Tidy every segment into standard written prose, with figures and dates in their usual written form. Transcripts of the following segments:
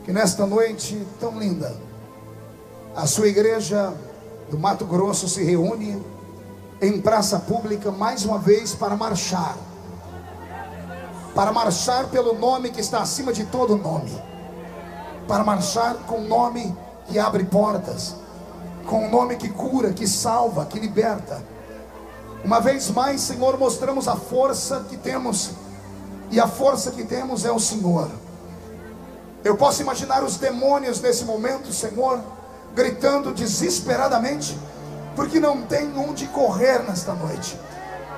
que nesta noite tão linda, a sua igreja do Mato Grosso se reúne em praça pública mais uma vez para marchar pelo nome que está acima de todo nome, para marchar com o nome que abre portas, com o nome que cura, que salva, que liberta. Uma vez mais, Senhor, mostramos a força que temos, e a força que temos é o Senhor. Eu posso imaginar os demônios nesse momento, Senhor, gritando desesperadamente, porque não tem onde correr nesta noite.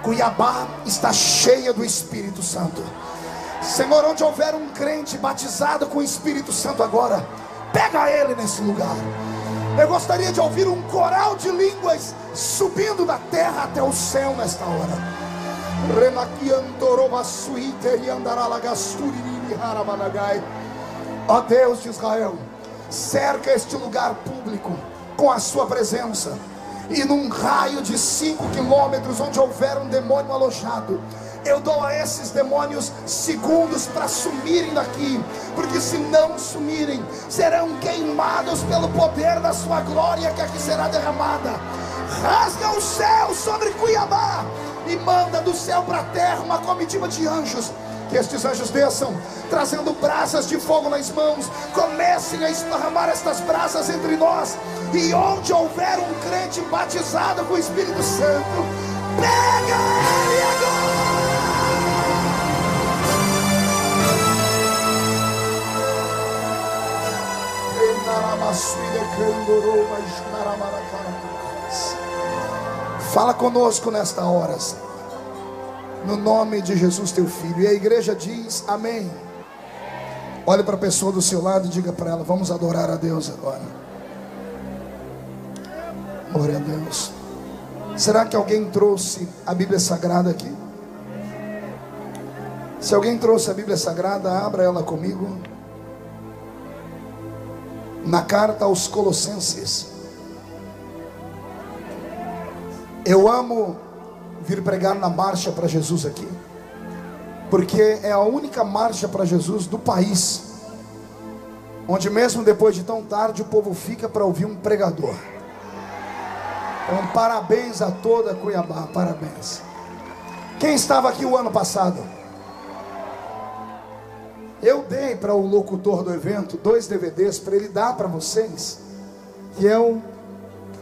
Cuiabá está cheia do Espírito Santo. Senhor, onde houver um crente batizado com o Espírito Santo agora, pega ele nesse lugar. Eu gostaria de ouvir um coral de línguas subindo da terra até o céu nesta hora. Ó Deus de Israel, cerca este lugar público com a sua presença, e num raio de 5 quilômetros onde houver um demônio alojado, eu dou a esses demônios segundos para sumirem daqui, porque se não sumirem, serão queimados pelo poder da sua glória que aqui será derramada. Rasga o céu sobre Cuiabá e manda do céu para a terra uma comitiva de anjos. Que estes anjos desçam, trazendo brasas de fogo nas mãos, comecem a esparramar estas brasas entre nós, e onde houver um crente batizado com o Espírito Santo, pega ele agora! Fala conosco nesta hora, Senhor, no nome de Jesus teu Filho. E a igreja diz amém. Olhe para a pessoa do seu lado e diga para ela: vamos adorar a Deus agora. Glória a Deus. Será que alguém trouxe a Bíblia Sagrada aqui? Se alguém trouxe a Bíblia Sagrada, abra ela comigo na carta aos Colossenses. Eu amo vir pregar na marcha para Jesus aqui, porque é a única marcha para Jesus do país onde mesmo depois de tão tarde o povo fica para ouvir um pregador. Então parabéns a toda Cuiabá, parabéns. Quem estava aqui o ano passado? Eu dei para o locutor do evento 2 DVDs para ele dar para vocês, que é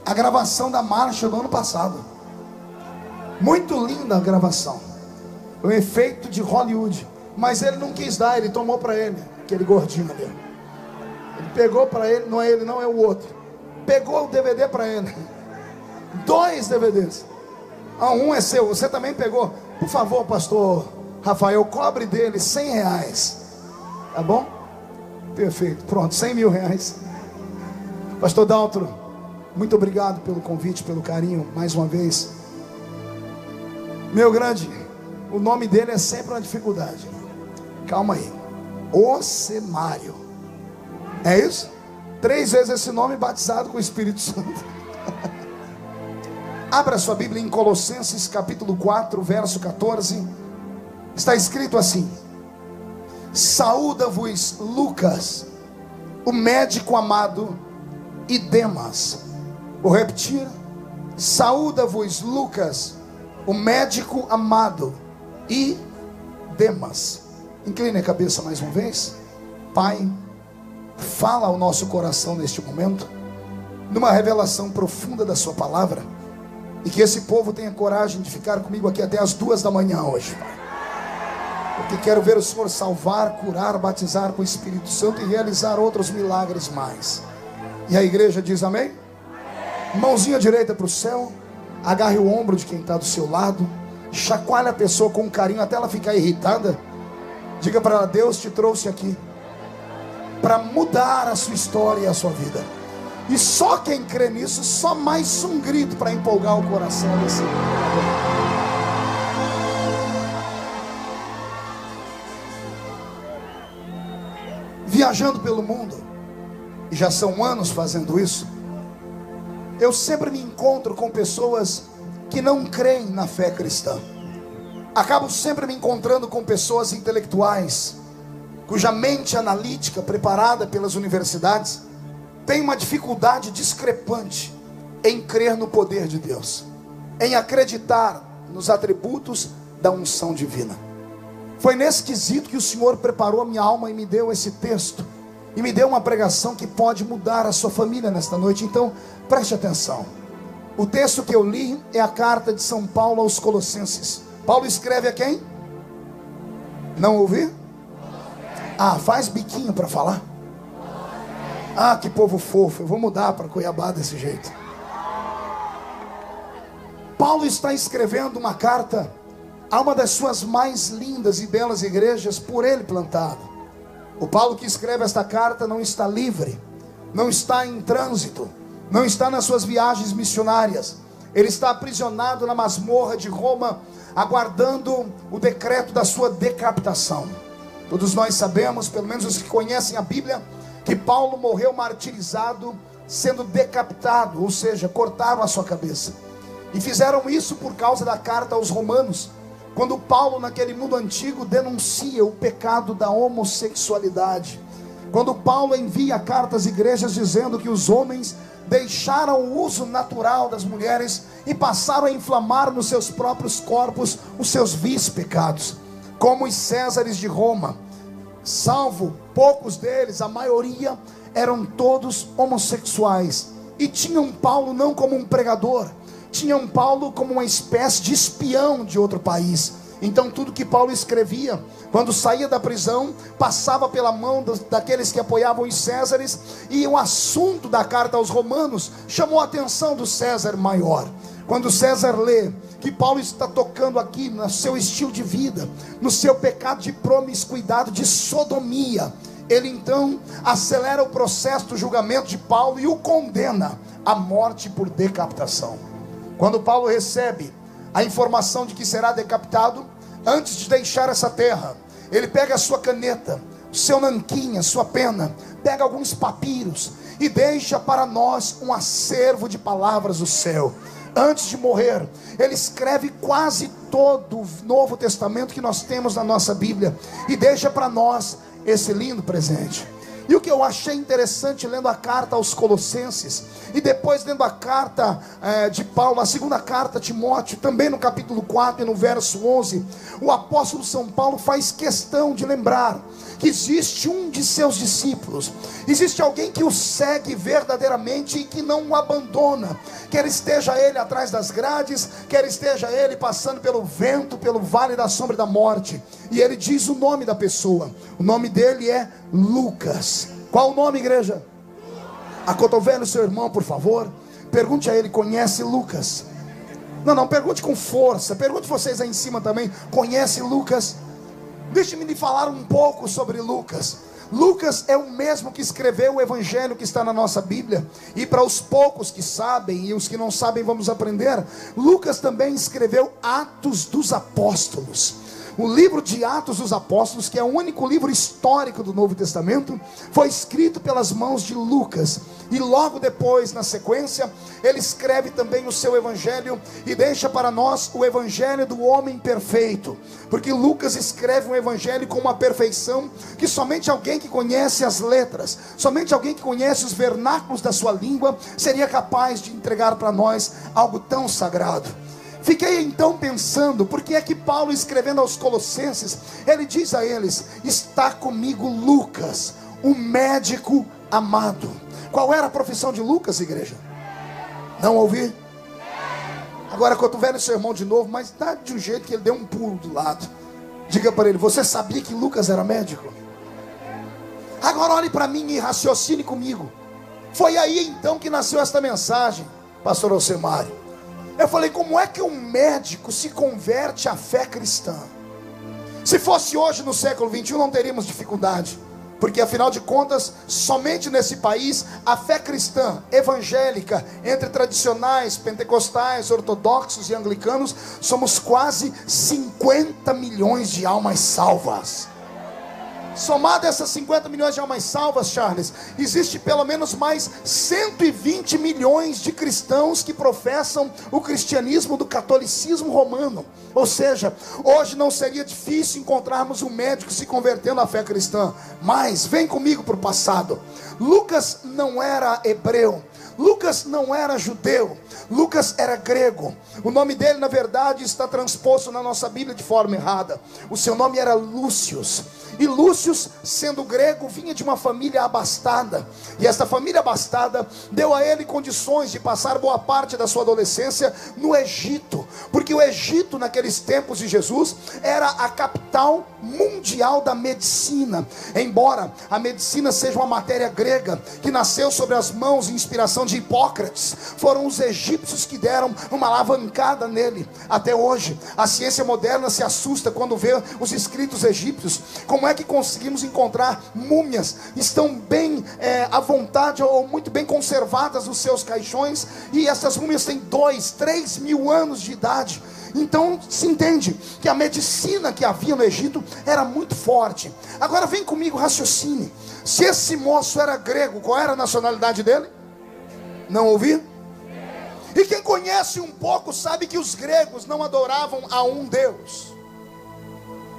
a gravação da marcha do ano passado. Muito linda a gravação, um efeito de Hollywood. Mas ele não quis dar, ele tomou para ele, aquele gordinho ali. Ele pegou para ele, não é ele não, é o outro. Pegou o DVD para ele. 2 DVDs. Um é seu, você também pegou. Por favor, pastor Rafael, cobre dele R$100. Tá bom? Perfeito, pronto, R$100.000. Pastor Daltro, muito obrigado pelo convite, pelo carinho, mais uma vez. Meu grande, o nome dele é sempre uma dificuldade. Calma aí. Ocemário. É isso? 3 vezes esse nome, batizado com o Espírito Santo. Abra sua Bíblia em Colossenses capítulo 4, verso 14. Está escrito assim: saúda-vos Lucas, o médico amado, e Demas. Vou repetir: saúda-vos Lucas, o médico amado, e Demas. Incline a cabeça mais uma vez. Pai, fala ao nosso coração neste momento, numa revelação profunda da sua palavra, e que esse povo tenha coragem de ficar comigo aqui até as 2 da manhã hoje, Pai, porque quero ver o Senhor salvar, curar, batizar com o Espírito Santo e realizar outros milagres mais. E a igreja diz amém? Mãozinha direita para o céu. Agarre o ombro de quem está do seu lado, chacoalhe a pessoa com carinho até ela ficar irritada. Diga para ela: Deus te trouxe aqui para mudar a sua história e a sua vida. E só quem crê nisso, só mais um grito para empolgar o coração desse mundo. Viajando pelo mundo, e já são anos fazendo isso, eu sempre me encontro com pessoas que não creem na fé cristã. Acabo sempre me encontrando com pessoas intelectuais, cuja mente analítica, preparada pelas universidades, tem uma dificuldade discrepante em crer no poder de Deus, em acreditar nos atributos da unção divina. Foi nesse quesito que o Senhor preparou a minha alma e me deu esse texto, e me deu uma pregação que pode mudar a sua família nesta noite. Então preste atenção. O texto que eu li é a carta de São Paulo aos Colossenses. Paulo escreve a quem? Não ouvi? Ah, faz biquinho para falar. Ah, que povo fofo. Eu vou mudar para Cuiabá desse jeito. Paulo está escrevendo uma carta a uma das suas mais lindas e belas igrejas por ele plantado. O Paulo que escreve esta carta não está livre, não está em trânsito, não está nas suas viagens missionárias. Ele está aprisionado na masmorra de Roma, aguardando o decreto da sua decapitação. Todos nós sabemos, pelo menos os que conhecem a Bíblia, que Paulo morreu martirizado, sendo decapitado, ou seja, cortaram a sua cabeça. E fizeram isso por causa da carta aos Romanos, quando Paulo, naquele mundo antigo, denuncia o pecado da homossexualidade. Quando Paulo envia cartas às igrejas dizendo que os homens deixaram o uso natural das mulheres e passaram a inflamar nos seus próprios corpos os seus vis pecados, como os Césares de Roma, salvo poucos deles, a maioria eram todos homossexuais, e tinham Paulo não como um pregador, tinham Paulo como uma espécie de espião de outro país. Então tudo que Paulo escrevia, quando saía da prisão, passava pela mão daqueles que apoiavam os Césares, e o assunto da carta aos Romanos chamou a atenção do César maior. Quando César lê que Paulo está tocando aqui no seu estilo de vida, no seu pecado de promiscuidade, de sodomia, ele então acelera o processo do julgamento de Paulo e o condena à morte por decapitação. Quando Paulo recebe a informação de que será decapitado, antes de deixar essa terra, ele pega a sua caneta, o seu nanquim, a sua pena, pega alguns papiros e deixa para nós um acervo de palavras do céu. Antes de morrer, ele escreve quase todo o Novo Testamento que nós temos na nossa Bíblia e deixa para nós esse lindo presente. E o que eu achei interessante lendo a carta aos Colossenses, e depois lendo a carta de Paulo, a segunda carta a Timóteo, também no capítulo 4 e no verso 11, o apóstolo São Paulo faz questão de lembrar que existe um de seus discípulos, existe alguém que o segue verdadeiramente e que não o abandona, quer esteja ele atrás das grades, quer esteja ele passando pelo vento, pelo vale da sombra da morte. E ele diz o nome da pessoa, o nome dele é Lucas. Qual o nome, igreja? Acotovele o seu irmão, por favor. Pergunte a ele, conhece Lucas? Não, pergunte com força. Pergunte vocês aí em cima também, conhece Lucas? Deixe-me lhe falar um pouco sobre Lucas. Lucas é o mesmo que escreveu o evangelho que está na nossa Bíblia. E para os poucos que sabem, e os que não sabem vamos aprender, Lucas também escreveu Atos dos Apóstolos. O livro de Atos dos Apóstolos, que é o único livro histórico do Novo Testamento, foi escrito pelas mãos de Lucas. E logo depois, na sequência, ele escreve também o seu evangelho e deixa para nós o evangelho do homem perfeito. Porque Lucas escreve um evangelho com uma perfeição que somente alguém que conhece as letras, somente alguém que conhece os vernáculos da sua língua, seria capaz de entregar para nós algo tão sagrado. Fiquei então pensando, por que é que Paulo, escrevendo aos Colossenses, ele diz a eles: está comigo Lucas, o médico amado. Qual era a profissão de Lucas, igreja? Não ouvi? Agora cotovele o seu irmão de novo, mas dá de um jeito que ele deu um pulo do lado. Diga para ele: você sabia que Lucas era médico? Agora olhe para mim e raciocine comigo. Foi aí então que nasceu esta mensagem, pastor Alcemário. Eu falei, como é que um médico se converte à fé cristã? Se fosse hoje no século 21 não teríamos dificuldade, porque afinal de contas, somente nesse país, a fé cristã evangélica, entre tradicionais, pentecostais, ortodoxos e anglicanos, somos quase 50 milhões de almas salvas. Somado essas 50 milhões de almas salvas, Charles, existe pelo menos mais 120 milhões de cristãos que professam o cristianismo do catolicismo romano. Ou seja, hoje não seria difícil encontrarmos um médico se convertendo à fé cristã. Mas, vem comigo para o passado. Lucas não era hebreu, Lucas não era judeu, Lucas era grego. O nome dele, na verdade, está transposto na nossa Bíblia de forma errada. O seu nome era Lúcius. E Lúcius, sendo grego, vinha de uma família abastada. E esta família abastada deu a ele condições de passar boa parte da sua adolescência no Egito. Porque o Egito, naqueles tempos de Jesus, era a capital mundial da medicina. Embora a medicina seja uma matéria grega, que nasceu sobre as mãos e inspiração de Hipócrates, foram os egípcios que deram uma alavancada nele. Até hoje, a ciência moderna se assusta quando vê os escritos egípcios. Como é que conseguimos encontrar múmias? Estão bem à vontade ou muito bem conservadas nos seus caixões, e essas múmias têm 2, 3 mil anos de idade. Então se entende que a medicina que havia no Egito era muito forte. Agora vem comigo, raciocine. Se esse moço era grego, qual era a nacionalidade dele? Não ouvi? E quem conhece um pouco sabe que os gregos não adoravam a um Deus.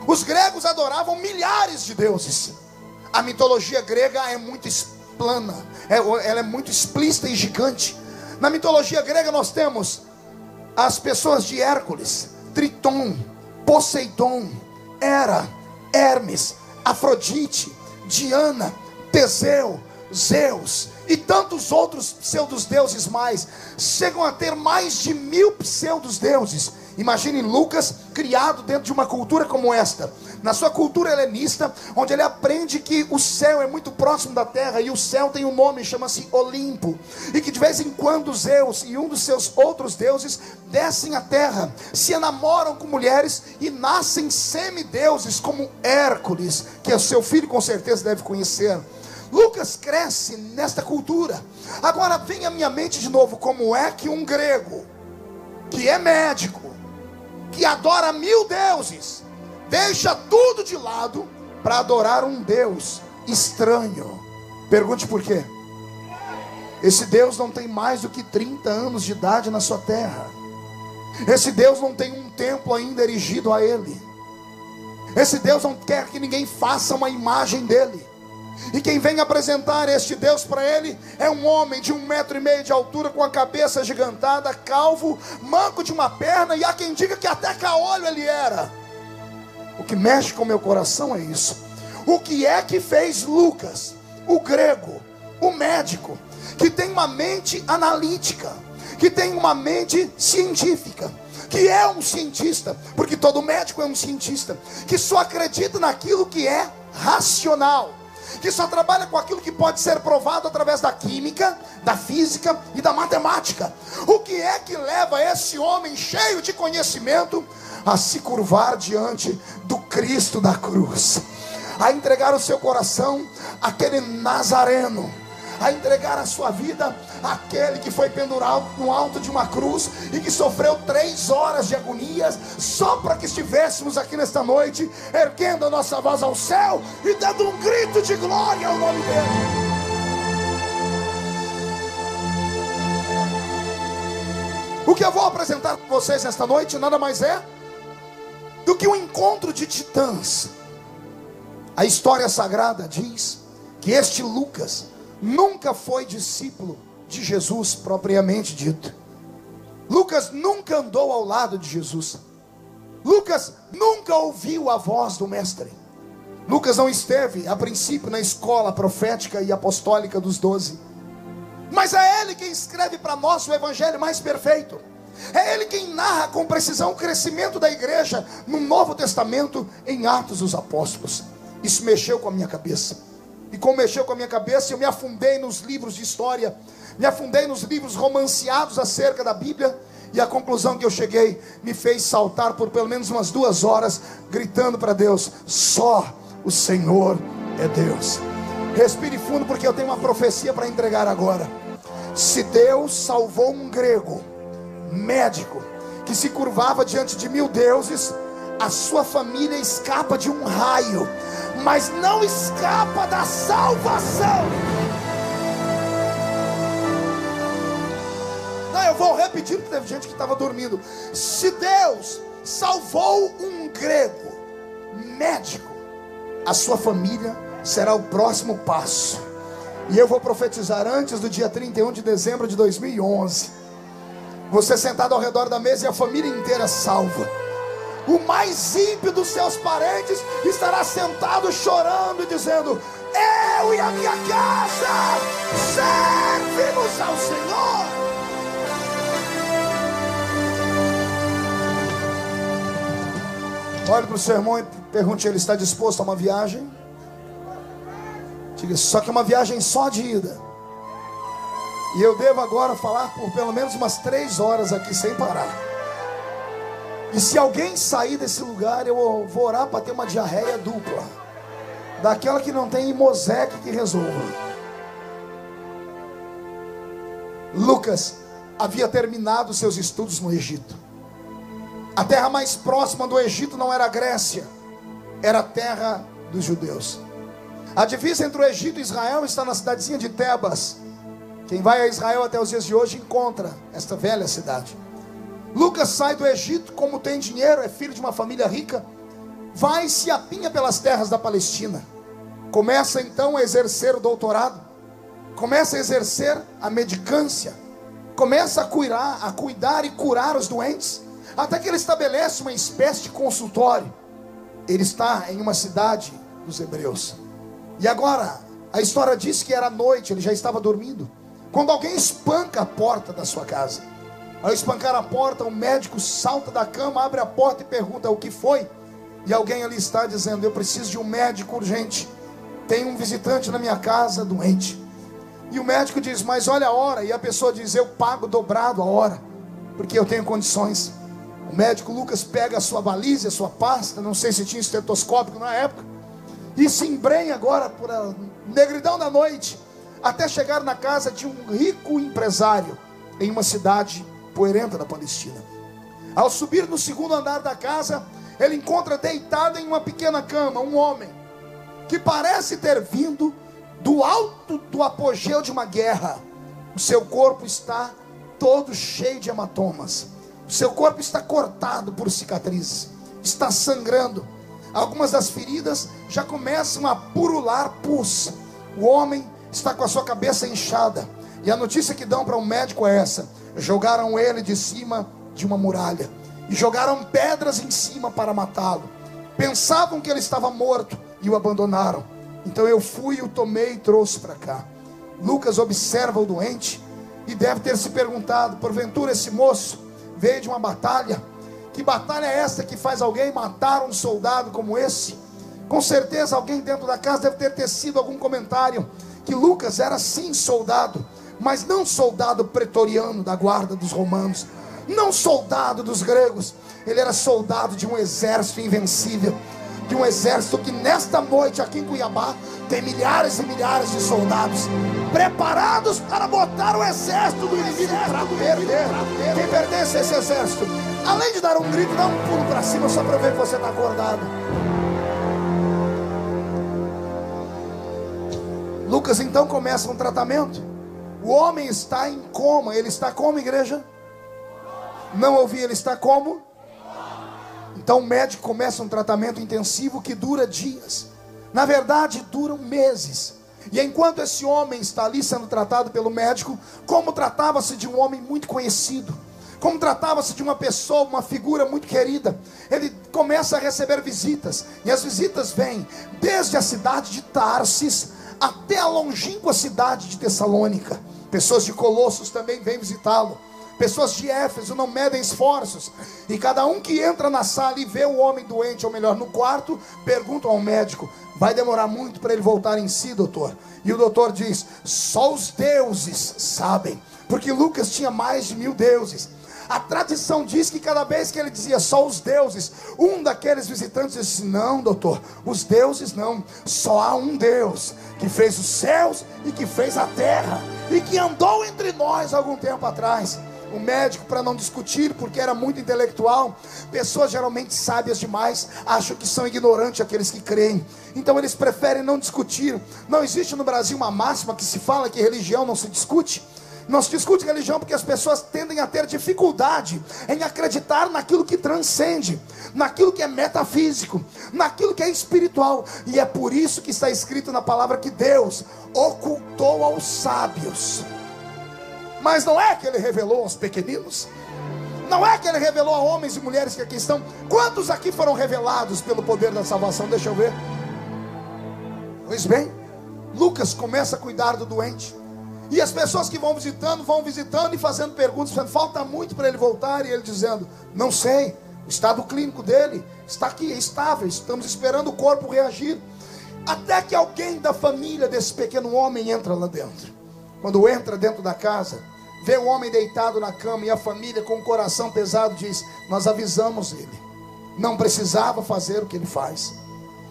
Os gregos adoravam milhares de deuses. A mitologia grega é muito plana, ela é muito explícita e gigante. Na mitologia grega nós temos as pessoas de Hércules, Triton, Poseidon, Hera, Hermes, Afrodite, Diana, Teseu, Zeus e tantos outros pseudos-deuses mais. Chegam a ter mais de 1000 pseudos-deuses. Imagine Lucas criado dentro de uma cultura como esta, na sua cultura helenista, onde ele aprende que o céu é muito próximo da terra, e o céu tem um nome, chama-se Olimpo, e que de vez em quando Zeus e um dos seus outros deuses descem à terra, se enamoram com mulheres e nascem semideuses como Hércules, que o seu filho com certeza deve conhecer. Lucas cresce nesta cultura. Agora vem à minha mente de novo, como é que um grego, que é médico, que adora 1000 deuses, deixa tudo de lado para adorar um Deus estranho? Pergunte por quê. Esse Deus não tem mais do que 30 anos de idade na sua terra. Esse Deus não tem um templo ainda erigido a ele. Esse Deus não quer que ninguém faça uma imagem dele. E quem vem apresentar este Deus para ele é um homem de 1,5 metro de altura, com a cabeça agigantada, calvo, manco de uma perna, e há quem diga que até caolho ele era. O que mexe com o meu coração é isso. O que é que fez Lucas, o grego, o médico, que tem uma mente analítica, que tem uma mente científica, que é um cientista, porque todo médico é um cientista, que só acredita naquilo que é racional, que só trabalha com aquilo que pode ser provado através da química, da física e da matemática. O que é que leva esse homem cheio de conhecimento a se curvar diante do Cristo da cruz, a entregar o seu coração àquele Nazareno, a entregar a sua vida àquele que foi pendurado no alto de uma cruz e que sofreu 3 horas de agonias, só para que estivéssemos aqui nesta noite, erguendo a nossa voz ao céu e dando um grito de glória ao nome dele. O que eu vou apresentar para vocês nesta noite nada mais é do que um encontro de titãs. A história sagrada diz que este Lucas nunca foi discípulo de Jesus propriamente dito. Lucas nunca andou ao lado de Jesus. Lucas nunca ouviu a voz do mestre. Lucas não esteve a princípio na escola profética e apostólica dos 12. Mas é ele quem escreve para nós o evangelho mais perfeito. É ele quem narra com precisão o crescimento da igreja no Novo Testamento, em Atos dos Apóstolos. Isso mexeu com a minha cabeça. E como mexeu com a minha cabeça, eu me afundei nos livros de história, me afundei nos livros romanceados acerca da Bíblia, e a conclusão que eu cheguei me fez saltar por pelo menos umas 2 horas, gritando para Deus: só o Senhor é Deus. Respire fundo, porque eu tenho uma profecia para entregar agora. Se Deus salvou um grego médico que se curvava diante de 1000 deuses, A sua família escapa de um raio, mas não escapa da salvação. Não, eu vou repetir, porque teve gente que estava dormindo. Se Deus salvou um grego médico, a sua família será o próximo passo. E eu vou profetizar antes do dia 31 de dezembro de 2011. Você sentado ao redor da mesa e a família inteira salva. O mais ímpio dos seus parentes estará sentado chorando e dizendo: eu e a minha casa servimos ao Senhor. Olhe para o seu irmão e pergunte: ele está disposto a uma viagem? Diga: só que é uma viagem só de ida. E eu devo agora falar por pelo menos umas 3 horas aqui sem parar. E se alguém sair desse lugar, eu vou orar para ter uma diarreia dupla, daquela que não tem Mosaic que resolva. Lucas havia terminado seus estudos no Egito. A terra mais próxima do Egito não era a Grécia, era a terra dos judeus. A divisa entre o Egito e Israel está na cidadezinha de Tebas. Quem vai a Israel até os dias de hoje encontra esta velha cidade. Lucas sai do Egito, como tem dinheiro, é filho de uma família rica, vai e se apinha pelas terras da Palestina. Começa então a exercer o doutorado, começa a exercer a medicância, começa a cuidar e curar os doentes, até que ele estabelece uma espécie de consultório. Ele está em uma cidade dos hebreus. E agora, a história diz que era noite, ele já estava dormindo, quando alguém espanca a porta da sua casa. Ao espancar a porta, o médico salta da cama, abre a porta e pergunta: o que foi? E alguém ali está dizendo: eu preciso de um médico urgente, tem um visitante na minha casa doente. E o médico diz: mas olha a hora. E a pessoa diz: eu pago dobrado a hora, porque eu tenho condições. O médico Lucas pega a sua baliza, a sua pasta, não sei se tinha estetoscópio na época, e se embrenha agora por a negridão da noite, até chegar na casa de um rico empresário, em uma cidade poeirenta da Palestina. Ao subir no segundo andar da casa, ele encontra deitado em uma pequena cama um homem, que parece ter vindo do alto do apogeu de uma guerra. O seu corpo está todo cheio de hematomas, o seu corpo está cortado por cicatrizes, está sangrando. Algumas das feridas já começam a purular pus. O homem está com a sua cabeça inchada, e a notícia que dão para um médico é essa: jogaram ele de cima de uma muralha, e jogaram pedras em cima para matá-lo. Pensavam que ele estava morto e o abandonaram. Então eu fui, o tomei e trouxe para cá. Lucas observa o doente e deve ter se perguntado: porventura esse moço veio de uma batalha? Que batalha é esta que faz alguém matar um soldado como esse? Com certeza alguém dentro da casa deve ter tecido algum comentário que Lucas era sim soldado, mas não soldado pretoriano da guarda dos romanos, não soldado dos gregos. Ele era soldado de um exército invencível, de um exército que nesta noite aqui em Cuiabá tem milhares e milhares de soldados preparados para botar o exército do inimigo para perder. Quem pertence a esse exército, além de dar um grito, dá um pulo para cima só para ver que você está acordado. Lucas então começa um tratamento. O homem está em coma. Ele está como, igreja? Não ouvi, ele está como? Então o médico começa um tratamento intensivo que dura dias. Na verdade, duram meses. E enquanto esse homem está ali sendo tratado pelo médico, como tratava-se de um homem muito conhecido, como tratava-se de uma pessoa, uma figura muito querida, ele começa a receber visitas. E as visitas vêm desde a cidade de Tarsis até a longínqua cidade de Tessalônica. Pessoas de Colossos também vêm visitá-lo. Pessoas de Éfeso não medem esforços. E cada um que entra na sala e vê o homem doente, ou melhor, no quarto, pergunta ao médico: vai demorar muito para ele voltar em si, doutor? E o doutor diz: só os deuses sabem. Porque Lucas tinha mais de 1000 deuses. A tradição diz que cada vez que ele dizia só os deuses, um daqueles visitantes disse: não, doutor, os deuses não. Só há um Deus que fez os céus e que fez a terra e que andou entre nós algum tempo atrás. O médico, para não discutir, porque era muito intelectual. Pessoas geralmente sábias demais acham que são ignorantes aqueles que creem. Então eles preferem não discutir. Não existe no Brasil uma máxima que se fala que religião não se discute. Não se discute religião porque as pessoas tendem a ter dificuldade em acreditar naquilo que transcende, naquilo que é metafísico, naquilo que é espiritual. E é por isso que está escrito na palavra que Deus ocultou aos sábios. Mas não é que Ele revelou aos pequeninos? Não é que Ele revelou a homens e mulheres que aqui estão? Quantos aqui foram revelados pelo poder da salvação? Deixa eu ver. Pois bem, Lucas começa a cuidar do doente. E as pessoas que vão visitando e fazendo perguntas, dizendo, falta muito para ele voltar. E ele dizendo, não sei, o estado clínico dele está aqui, é estável, estamos esperando o corpo reagir. Até que alguém da família desse pequeno homem entra lá dentro. Quando entra dentro da casa, vê o homem deitado na cama, e a família com o coração pesado diz, nós avisamos ele, não precisava fazer o que ele faz.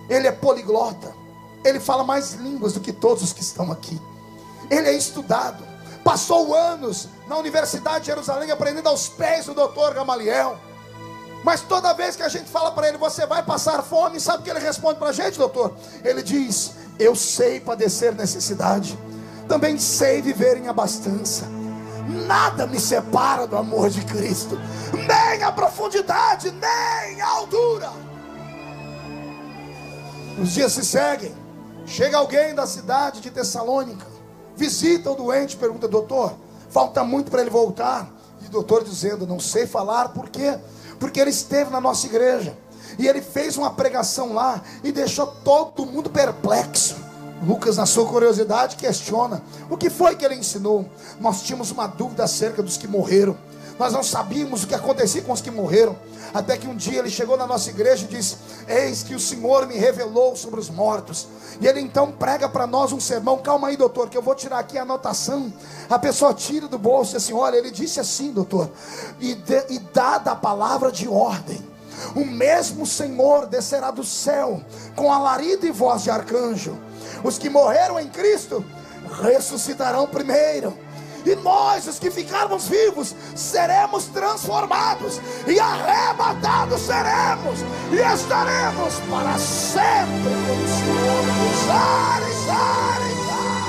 Ele é poliglota, ele fala mais línguas do que todos os que estão aqui. Ele é estudado, passou anos na Universidade de Jerusalém aprendendo aos pés do doutor Gamaliel. Mas toda vez que a gente fala para ele, você vai passar fome, sabe o que ele responde para a gente, doutor? Ele diz, eu sei padecer necessidade, também sei viver em abastança. Nada me separa do amor de Cristo, nem a profundidade, nem a altura. Os dias se seguem, chega alguém da cidade de Tessalônica, visita o doente, pergunta, doutor, falta muito para ele voltar? E o doutor dizendo, não sei falar, por quê? Porque ele esteve na nossa igreja, e ele fez uma pregação lá, e deixou todo mundo perplexo. Lucas, na sua curiosidade, questiona, o que foi que ele ensinou? Nós tínhamos uma dúvida acerca dos que morreram, nós não sabíamos o que acontecia com os que morreram, até que um dia ele chegou na nossa igreja e disse, eis que o Senhor me revelou sobre os mortos. E ele então prega para nós um sermão. Calma aí, doutor, que eu vou tirar aqui a anotação. A pessoa tira do bolso assim, olha, ele disse assim, doutor, e dada a palavra de ordem, o mesmo Senhor descerá do céu com alarido e voz de arcanjo. Os que morreram em Cristo ressuscitarão primeiro, e nós, os que ficarmos vivos, seremos transformados e arrebatados seremos, e estaremos para sempre com o Senhor nos ares, ares, ares.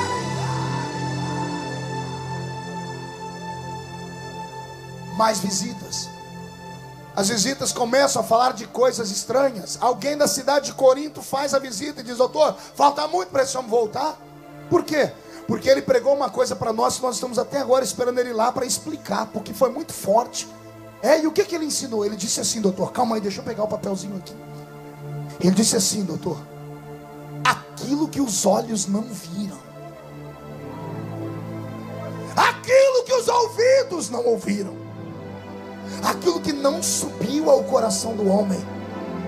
Mais visitas. As visitas começam a falar de coisas estranhas. Alguém da cidade de Corinto faz a visita e diz, doutor, falta muito para esse homem voltar. Por quê? Porque ele pregou uma coisa para nós, nós estamos até agora esperando ele lá para explicar, porque foi muito forte. E o que ele ensinou? Ele disse assim, doutor, calma aí, deixa eu pegar o papelzinho aqui. Ele disse assim, doutor, aquilo que os olhos não viram, aquilo que os ouvidos não ouviram, aquilo que não subiu ao coração do homem,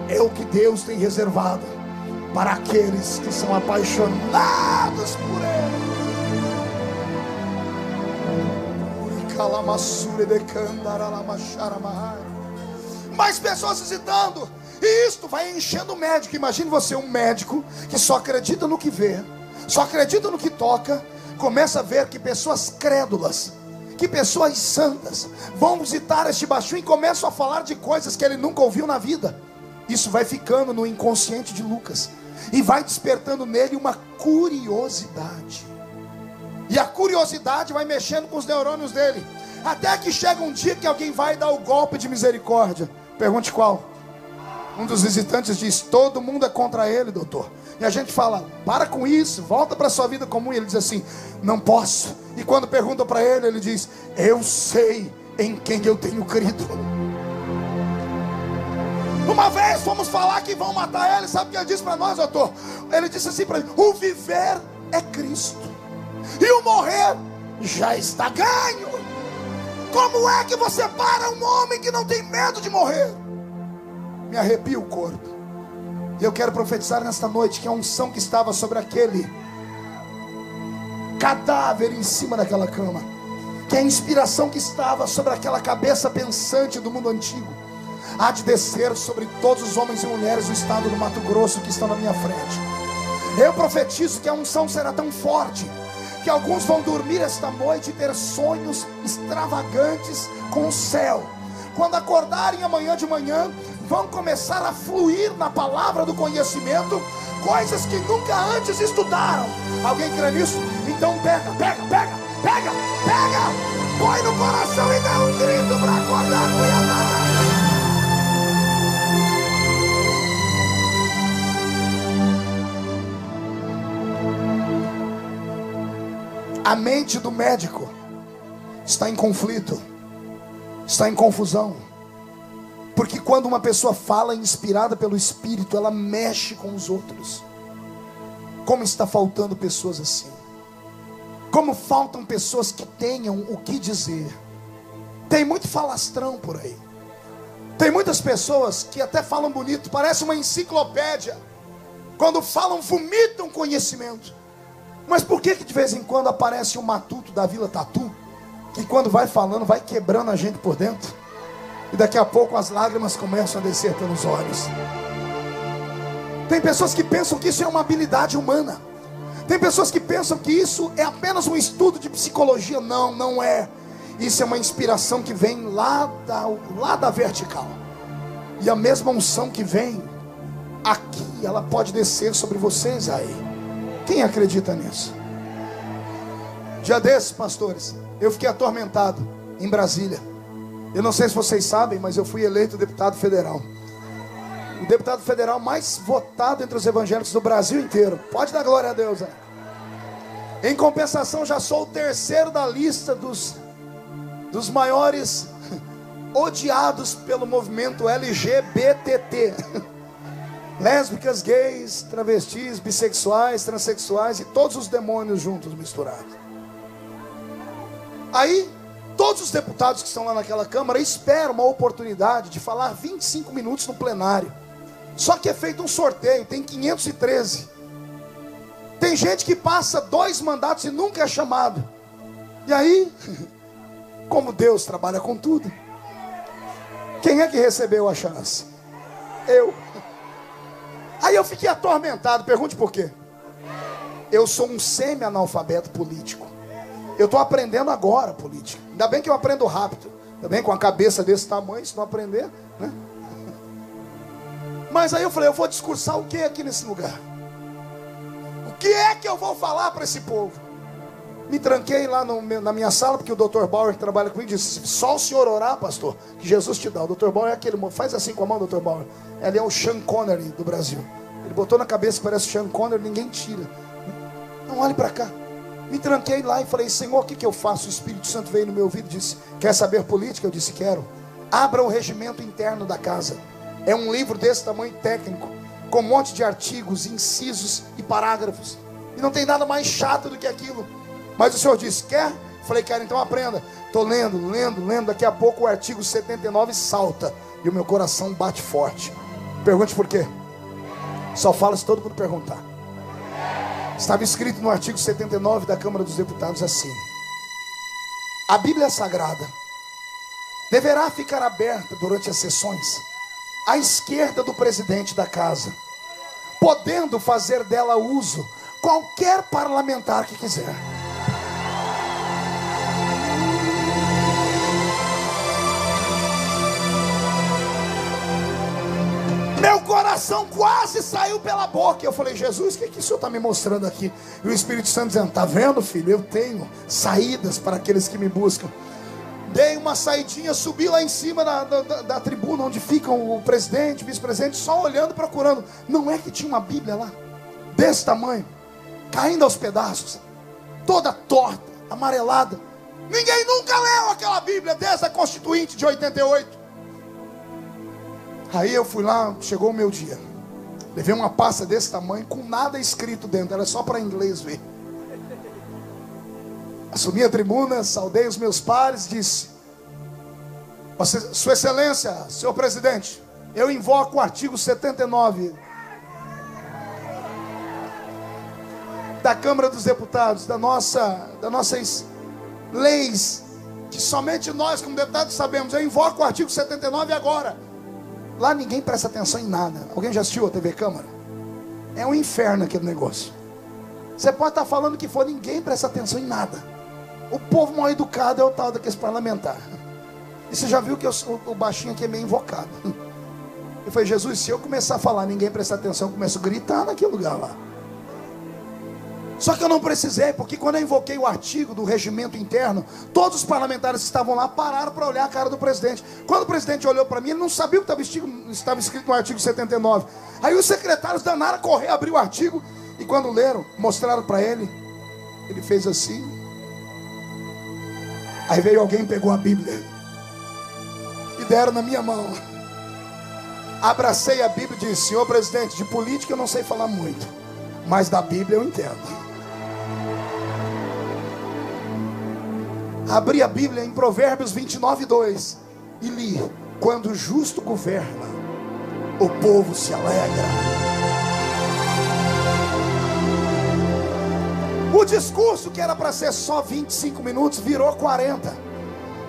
é o que Deus tem reservado para aqueles que são apaixonados por Ele. Mais pessoas visitando, e isto vai enchendo o médico. Imagine você, um médico que só acredita no que vê, só acredita no que toca. Começa a ver que pessoas crédulas, que pessoas santas vão visitar este baixinho e começam a falar de coisas que ele nunca ouviu na vida. Isso vai ficando no inconsciente de Lucas e vai despertando nele uma curiosidade. E a curiosidade vai mexendo com os neurônios dele, até que chega um dia que alguém vai dar o golpe de misericórdia. Pergunte qual? Um dos visitantes diz, todo mundo é contra ele, doutor. E a gente fala, para com isso, volta para a sua vida comum. E ele diz assim, não posso. E quando perguntam para ele, ele diz, eu sei em quem eu tenho crido. Uma vez fomos falar que vão matar ele. Sabe o que ele disse para nós, doutor? Ele disse assim para mim, o viver é Cristo, e o morrer já está ganho. Como é que você para um homem que não tem medo de morrer? Me arrepia o corpo. E eu quero profetizar nesta noite que a unção que estava sobre aquele cadáver em cima daquela cama, que a inspiração que estava sobre aquela cabeça pensante do mundo antigo, há de descer sobre todos os homens e mulheres do estado do Mato Grosso que estão na minha frente. Eu profetizo que a unção será tão forte que alguns vão dormir esta noite e ter sonhos extravagantes com o céu. Quando acordarem amanhã de manhã, vão começar a fluir na palavra do conhecimento, coisas que nunca antes estudaram. Alguém crê nisso? Então pega, põe no coração e dá um grito para acordar, Cuiabá. A mente do médico está em conflito, está em confusão, porque quando uma pessoa fala inspirada pelo Espírito, ela mexe com os outros. Como está faltando pessoas assim? Como faltam pessoas que tenham o que dizer? Tem muito falastrão por aí. Tem muitas pessoas que até falam bonito, parece uma enciclopédia. Quando falam, vomitam conhecimento. Mas por que de vez em quando aparece um matuto da Vila Tatu, que quando vai falando, vai quebrando a gente por dentro, e daqui a pouco as lágrimas começam a descer pelos olhos? Tem pessoas que pensam que isso é uma habilidade humana. Tem pessoas que pensam que isso é apenas um estudo de psicologia. Não, não é. Isso é uma inspiração que vem lá da vertical. E a mesma unção que vem aqui, ela pode descer sobre vocês aí. Quem acredita nisso? Dia desses, pastores, eu fiquei atormentado em Brasília. Eu não sei se vocês sabem, mas eu fui eleito deputado federal. O deputado federal mais votado entre os evangélicos do Brasil inteiro. Pode dar glória a Deus, né? Em compensação, já sou o terceiro da lista dos maiores odiados pelo movimento LGBT. Lésbicas, gays, travestis, bissexuais, transexuais e todos os demônios juntos misturados. Aí, todos os deputados que estão lá naquela Câmara esperam uma oportunidade de falar 25 minutos no plenário. Só que é feito um sorteio, tem 513. Tem gente que passa 2 mandatos e nunca é chamado. E aí, como Deus trabalha com tudo, quem é que recebeu a chance? Eu. Aí eu fiquei atormentado, pergunte por quê. Eu sou um semi-analfabeto político. Eu estou aprendendo agora política. Ainda bem que eu aprendo rápido. Ainda bem com a cabeça desse tamanho, se não aprender, né? Mas aí eu falei, eu vou discursar o que aqui nesse lugar? O que é que eu vou falar para esse povo? Me tranquei lá na minha sala, porque o Dr. Bauer que trabalha comigo disse, só o senhor orar, pastor, que Jesus te dá. O Dr. Bauer é aquele, faz assim com a mão, Dr. Bauer. Ele é o Sean Connery do Brasil. Ele botou na cabeça que parece o Sean Connery, ninguém tira. Não, olhe para cá. Me tranquei lá e falei, Senhor, o que eu faço? O Espírito Santo veio no meu ouvido e disse, quer saber política? Eu disse, quero. Abra o regimento interno da casa. É um livro desse tamanho técnico, com um monte de artigos, incisos e parágrafos. E não tem nada mais chato do que aquilo. Mas o Senhor disse, quer? Falei, quero, então aprenda. Estou lendo. Daqui a pouco o artigo 79 salta. E o meu coração bate forte. Pergunte por quê. Só fala se todo mundo perguntar. Estava escrito no artigo 79 da Câmara dos Deputados assim: a Bíblia Sagrada deverá ficar aberta durante as sessões à esquerda do presidente da casa, podendo fazer dela uso qualquer parlamentar que quiser. Meu coração quase saiu pela boca. Eu falei, Jesus, o que o Senhor está me mostrando aqui? E o Espírito Santo dizendo, está vendo, filho? Eu tenho saídas para aqueles que me buscam. Dei uma saidinha, subi lá em cima da tribuna, onde ficam o presidente, o vice-presidente, só olhando, procurando. Não é que tinha uma Bíblia lá, desse tamanho, caindo aos pedaços, toda torta, amarelada. Ninguém nunca leu aquela Bíblia, desde a Constituinte de 88. Aí eu fui lá, chegou o meu dia. Levei uma pasta desse tamanho, com nada escrito dentro, era só para inglês ver. Assumi a tribuna, saudei os meus pares, disse: Sua Excelência, senhor presidente, eu invoco o artigo 79 da Câmara dos Deputados, das nossas leis, que somente nós como deputados sabemos. Eu invoco o artigo 79 agora. Lá ninguém presta atenção em nada. Alguém já assistiu a TV Câmara? É um inferno aquele negócio. Você pode estar falando o que for, ninguém presta atenção em nada. O povo mal educado é o tal daqueles parlamentares. E você já viu que o baixinho aqui é meio invocado. Eu falei, Jesus, se eu começar a falar, ninguém prestar atenção, eu começo a gritar naquele lugar lá. Só que eu não precisei, porque quando eu invoquei o artigo do regimento interno, todos os parlamentares que estavam lá pararam para olhar a cara do presidente. Quando o presidente olhou para mim, ele não sabia o que estava escrito no artigo 79. Aí os secretários danaram a correr, abriu o artigo, e quando leram, mostraram para ele, ele fez assim. Aí veio alguém e pegou a Bíblia e deram na minha mão. Abracei a Bíblia e disse, senhor presidente, de política eu não sei falar muito, mas da Bíblia eu entendo. Abri a Bíblia em Provérbios 29:2 e li, quando o justo governa, o povo se alegra. O discurso que era para ser só 25 minutos virou 40,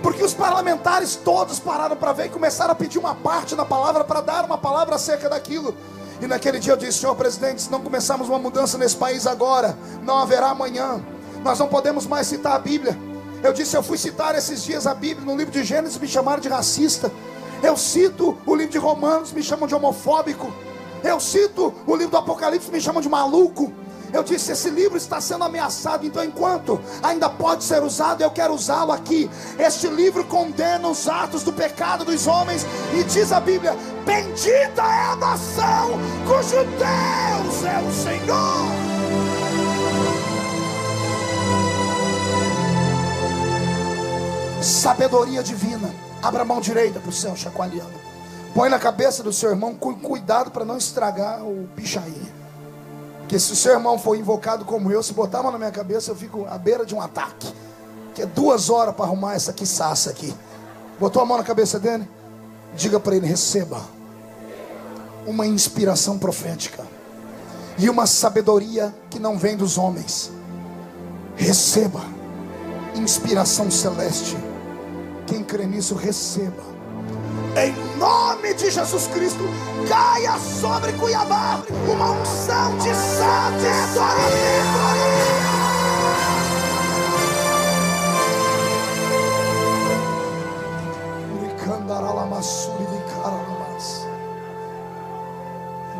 porque os parlamentares todos pararam para ver e começaram a pedir uma parte da palavra, para dar uma palavra acerca daquilo. E naquele dia eu disse, senhor presidente, se não começarmos uma mudança nesse país agora, não haverá amanhã. Nós não podemos mais citar a Bíblia. Eu disse, eu fui citar esses dias a Bíblia, no livro de Gênesis me chamaram de racista. Eu cito o livro de Romanos, me chamam de homofóbico. Eu cito o livro do Apocalipse, me chamam de maluco. Eu disse, esse livro está sendo ameaçado, então enquanto ainda pode ser usado, eu quero usá-lo aqui. Este livro condena os atos do pecado dos homens, e diz a Bíblia, bendita é a nação cujo Deus é o Senhor. Sabedoria divina. Abra a mão direita para o céu, chacoalhando. Põe na cabeça do seu irmão, com cuidado para não estragar o pichain. Porque se o seu irmão for invocado como eu, se botar a mão na minha cabeça, eu fico à beira de um ataque. Que é 2 horas para arrumar essa quiçaça aqui. Botou a mão na cabeça dele? Diga para ele, receba uma inspiração profética e uma sabedoria que não vem dos homens. Receba inspiração celeste. Quem crê nisso, receba. Em nome de Jesus Cristo, caia sobre Cuiabá uma unção de sabedoria.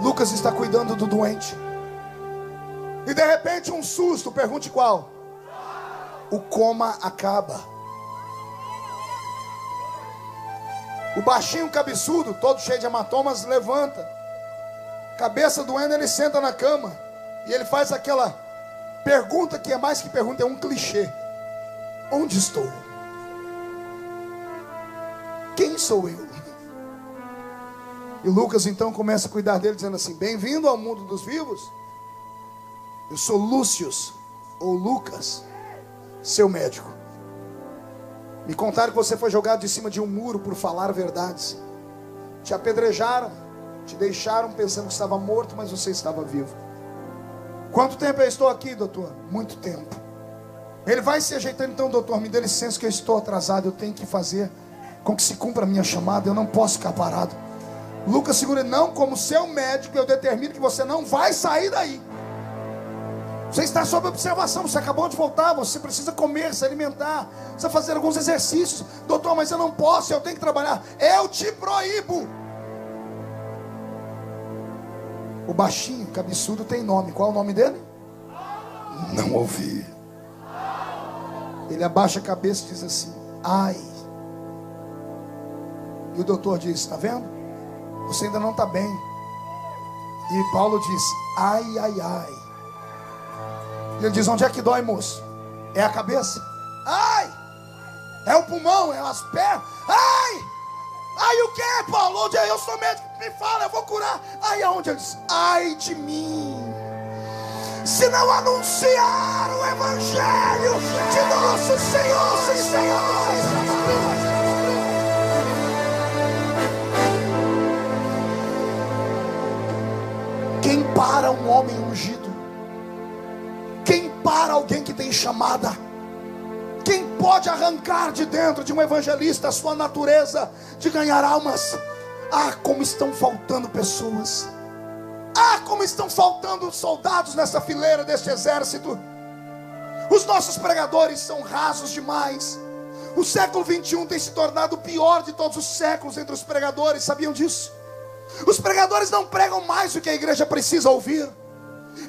Lucas está cuidando do doente, e de repente um susto. Pergunte qual? O coma acaba. O baixinho cabeçudo, todo cheio de hematomas, levanta. Cabeça doendo, ele senta na cama. E ele faz aquela pergunta que é mais que pergunta, é um clichê. Onde estou? Quem sou eu? E Lucas então começa a cuidar dele, dizendo assim, bem-vindo ao mundo dos vivos. Eu sou Lúcio, ou Lucas, seu médico. Me contaram que você foi jogado de cima de um muro por falar verdades. Te apedrejaram, te deixaram pensando que estava morto, mas você estava vivo. Quanto tempo eu estou aqui, doutor? Muito tempo. Ele vai se ajeitando, então, doutor, me dê licença que eu estou atrasado, eu tenho que fazer com que se cumpra a minha chamada, eu não posso ficar parado. Lucas segura, não, como seu médico, eu determino que você não vai sair daí. Você está sob observação, você acabou de voltar, você precisa comer, se alimentar, precisa fazer alguns exercícios. Doutor, mas eu não posso, eu tenho que trabalhar. Eu te proíbo. O baixinho, cabeçudo, tem nome. Qual é o nome dele? Não ouvi. Ele abaixa a cabeça e diz assim, ai. E o doutor diz, está vendo? Você ainda não está bem. E Paulo diz, ai, ai, ai. Ele diz, onde é que dói, moço? É a cabeça? Ai! É o pulmão, é as pernas? Ai! Ai, o que, Paulo? Onde é? Eu sou médico, me fala, eu vou curar. Ai, aonde? Ele diz, ai de mim, se não anunciar o Evangelho de nosso Senhor e Senhor. Quem para um homem ungido? Quem para alguém que tem chamada? Quem pode arrancar de dentro de um evangelista a sua natureza de ganhar almas? Ah, como estão faltando pessoas. Ah, como estão faltando soldados nessa fileira deste exército. Os nossos pregadores são rasos demais. O século 21 tem se tornado o pior de todos os séculos entre os pregadores. Sabiam disso? Os pregadores não pregam mais o que a igreja precisa ouvir.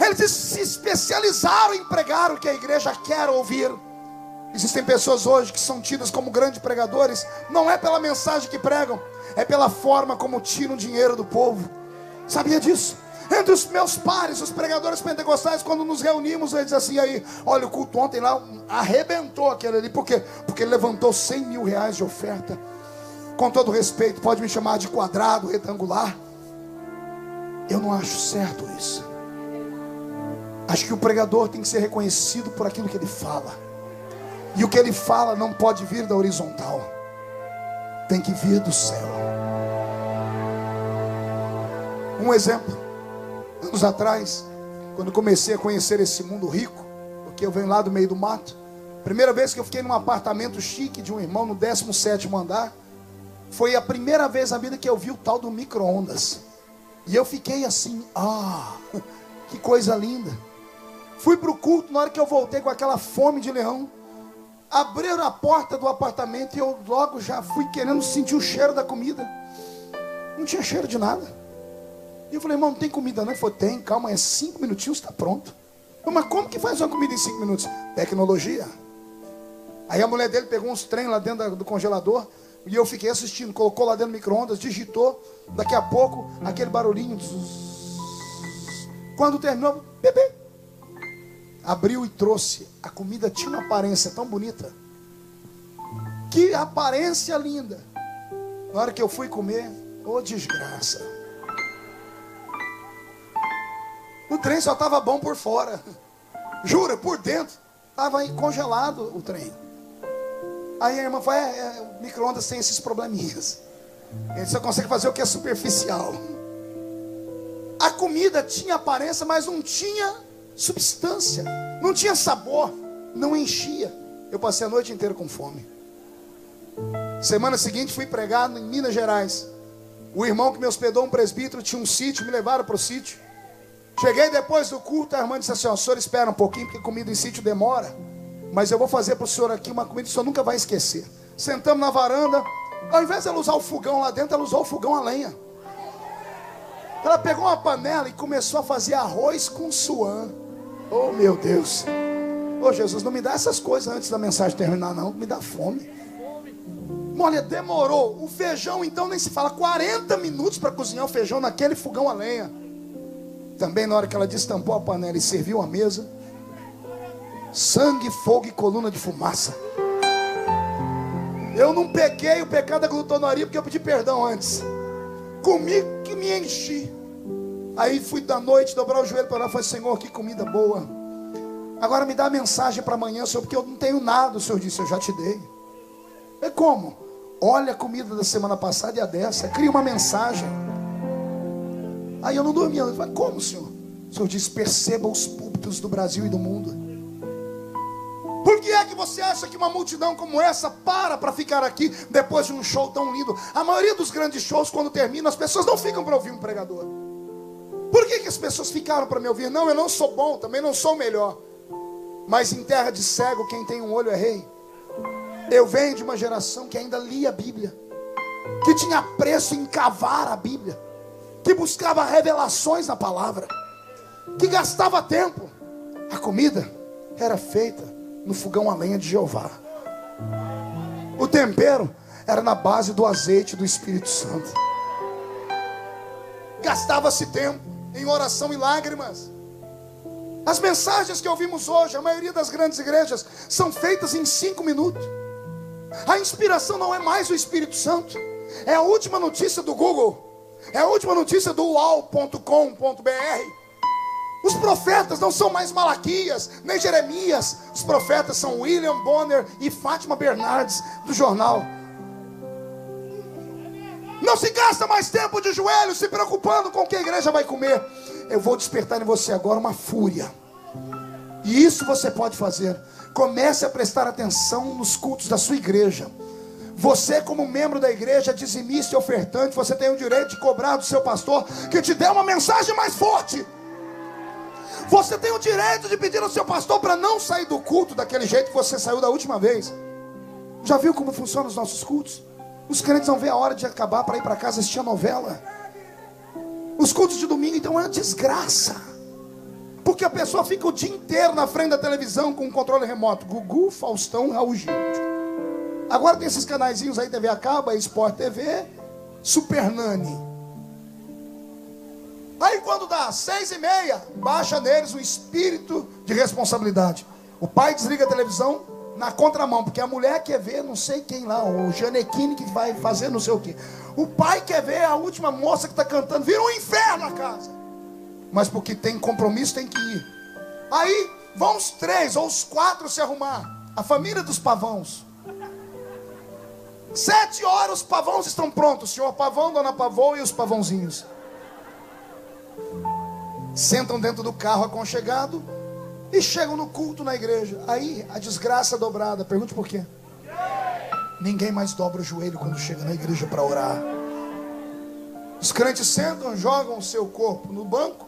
Eles se especializaram em pregar o que a igreja quer ouvir. Existem pessoas hoje que são tidas como grandes pregadores. Não é pela mensagem que pregam, é pela forma como tiram dinheiro do povo. Sabia disso? Entre os meus pares, os pregadores pentecostais, quando nos reunimos, eles dizem assim: aí, olha, o culto ontem lá arrebentou aquele ali. Por quê? Porque ele levantou 100 mil reais de oferta. Com todo respeito, pode me chamar de quadrado, retangular. Eu não acho certo isso. Acho que o pregador tem que ser reconhecido por aquilo que ele fala. E o que ele fala não pode vir da horizontal, tem que vir do céu. Um exemplo: anos atrás, quando comecei a conhecer esse mundo rico, porque eu venho lá do meio do mato, primeira vez que eu fiquei num apartamento chique de um irmão no 17º andar, foi a primeira vez na vida que eu vi o tal do micro-ondas. E eu fiquei assim: que coisa linda. Fui para o culto, na hora que eu voltei com aquela fome de leão, abriram a porta do apartamento e eu logo já fui querendo sentir o cheiro da comida. Não tinha cheiro de nada. E eu falei: irmão, não tem comida não? Ele falou: tem, calma, é 5 minutinhos, está pronto. Eu, mas como que faz uma comida em 5 minutos? Tecnologia. Aí a mulher dele pegou uns trem lá dentro do congelador, e eu fiquei assistindo, colocou lá dentro do micro-ondas, digitou, daqui a pouco, aquele barulhinho. Quando terminou, bebê, abriu e trouxe. A comida tinha uma aparência tão bonita. Que aparência linda. Na hora que eu fui comer, desgraça. O trem só estava bom por fora. Jura, por dentro estava congelado o trem. Aí a irmã falou: o micro-ondas tem esses probleminhas. Ele só consegue fazer o que é superficial. A comida tinha aparência, mas não tinha substância, não tinha sabor, não enchia. Eu passei a noite inteira com fome. Semana seguinte fui pregar em Minas Gerais. O irmão que me hospedou, um presbítero, tinha um sítio, me levaram para o sítio. Cheguei depois do culto, a irmã disse assim: o senhor espera um pouquinho, porque comida em sítio demora, mas eu vou fazer para o senhor aqui uma comida que o senhor nunca vai esquecer. Sentamos na varanda. Ao invés de ela usar o fogão lá dentro, ela usou o fogão a lenha. Ela pegou uma panela e começou a fazer arroz com suã. Oh meu Deus. Oh Jesus, não me dá essas coisas antes da mensagem terminar não, me dá fome. Olha, demorou. O feijão então nem se fala, 40 minutos para cozinhar o feijão naquele fogão a lenha. Também na hora que ela destampou a panela e serviu a mesa, sangue, fogo e coluna de fumaça. Eu não pequei o pecado da glutonaria porque eu pedi perdão antes. Comi que me enchi. Aí fui da noite dobrar o joelho para lá e falei: Senhor, que comida boa. Agora me dá a mensagem para amanhã, Senhor, porque eu não tenho nada. O Senhor disse: eu já te dei. É como? Olha a comida da semana passada e a dessa, cria uma mensagem. Aí eu não dormia. Eu falei: como, Senhor? O Senhor disse: perceba os púlpitos do Brasil e do mundo. Por que é que você acha que uma multidão como essa para ficar aqui depois de um show tão lindo? A maioria dos grandes shows, quando termina, as pessoas não ficam para ouvir um pregador. Por que as pessoas ficaram para me ouvir? Não, eu não sou bom, também não sou o melhor. Mas em terra de cego, quem tem um olho é rei. Eu venho de uma geração que ainda lia a Bíblia, que tinha preço em cavar a Bíblia, que buscava revelações na palavra, que gastava tempo. A comida era feita no fogão a lenha de Jeová. O tempero era na base do azeite do Espírito Santo. Gastava-se tempo em oração e lágrimas. As mensagens que ouvimos hoje, a maioria das grandes igrejas, são feitas em 5 minutos. A inspiração não é mais o Espírito Santo, é a última notícia do Google, é a última notícia do uau.com.br. Os profetas não são mais Malaquias, nem Jeremias. Os profetas são William Bonner e Fátima Bernardes, do jornal. Não se gasta mais tempo de joelhos se preocupando com o que a igreja vai comer. Eu vou despertar em você agora uma fúria. E isso você pode fazer. Comece a prestar atenção nos cultos da sua igreja. Você, como membro da igreja, dizimista e ofertante, você tem o direito de cobrar do seu pastor que te dê uma mensagem mais forte. Você tem o direito de pedir ao seu pastor para não sair do culto daquele jeito que você saiu da última vez. Já viu como funcionam os nossos cultos? Os crentes não vê a hora de acabar para ir para casa assistir a novela. Os cultos de domingo então é uma desgraça, porque a pessoa fica o dia inteiro na frente da televisão com um controle remoto. Gugu, Faustão, Raul Gil. Agora tem esses canaizinhos aí, TV a cabo, Sport TV, Super Nani. Aí quando dá 6h30, baixa neles o espírito de responsabilidade. O pai desliga a televisão na contramão, porque a mulher quer ver não sei quem lá, o Janequine que vai fazer não sei o que. O pai quer ver a última moça que está cantando. Vira um inferno a casa. Mas porque tem compromisso, tem que ir. Aí vão os 3 ou os 4 se arrumar. A família dos pavãos. 7 horas os pavãos estão prontos. Senhor Pavão, Dona Pavão e os pavãozinhos. Sentam dentro do carro aconchegado e chegam no culto na igreja. Aí a desgraça dobrada. Pergunte por quê? Ninguém mais dobra o joelho quando chega na igreja para orar. Os crentes sentam, jogam o seu corpo no banco,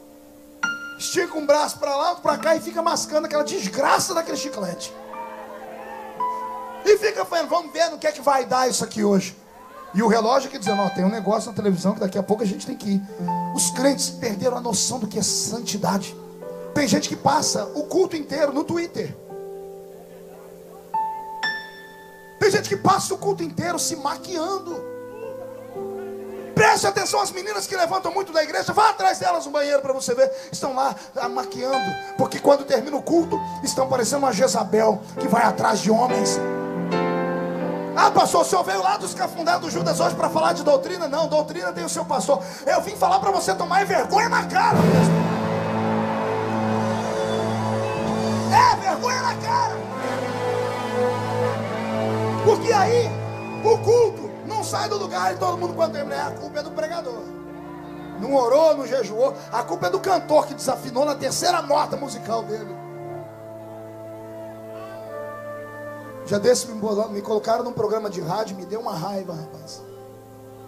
esticam um braço para lá, outro para cá e fica mascando aquela desgraça daquele chiclete. E fica falando, vamos ver no que é que vai dar isso aqui hoje. E o relógio aqui dizendo, ó, tem um negócio na televisão que daqui a pouco a gente tem que ir. Os crentes perderam a noção do que é santidade. Tem gente que passa o culto inteiro no Twitter. Tem gente que passa o culto inteiro se maquiando. Preste atenção às meninas que levantam muito da igreja. Vá atrás delas no banheiro para você ver. Estão lá maquiando. Porque quando termina o culto, estão parecendo uma Jezabel que vai atrás de homens. Ah, pastor, o senhor veio lá dos cafundados do Judas hoje para falar de doutrina? Não, doutrina tem o seu pastor. Eu vim falar para você tomar vergonha na cara mesmo. Vergonha na cara. Porque aí o culto não sai do lugar e todo mundo quando termina, a culpa é do pregador. Não orou, não jejuou. A culpa é do cantor que desafinou na 3ª nota musical dele. Já desse me colocaram num programa de rádio, me deu uma raiva, rapaz.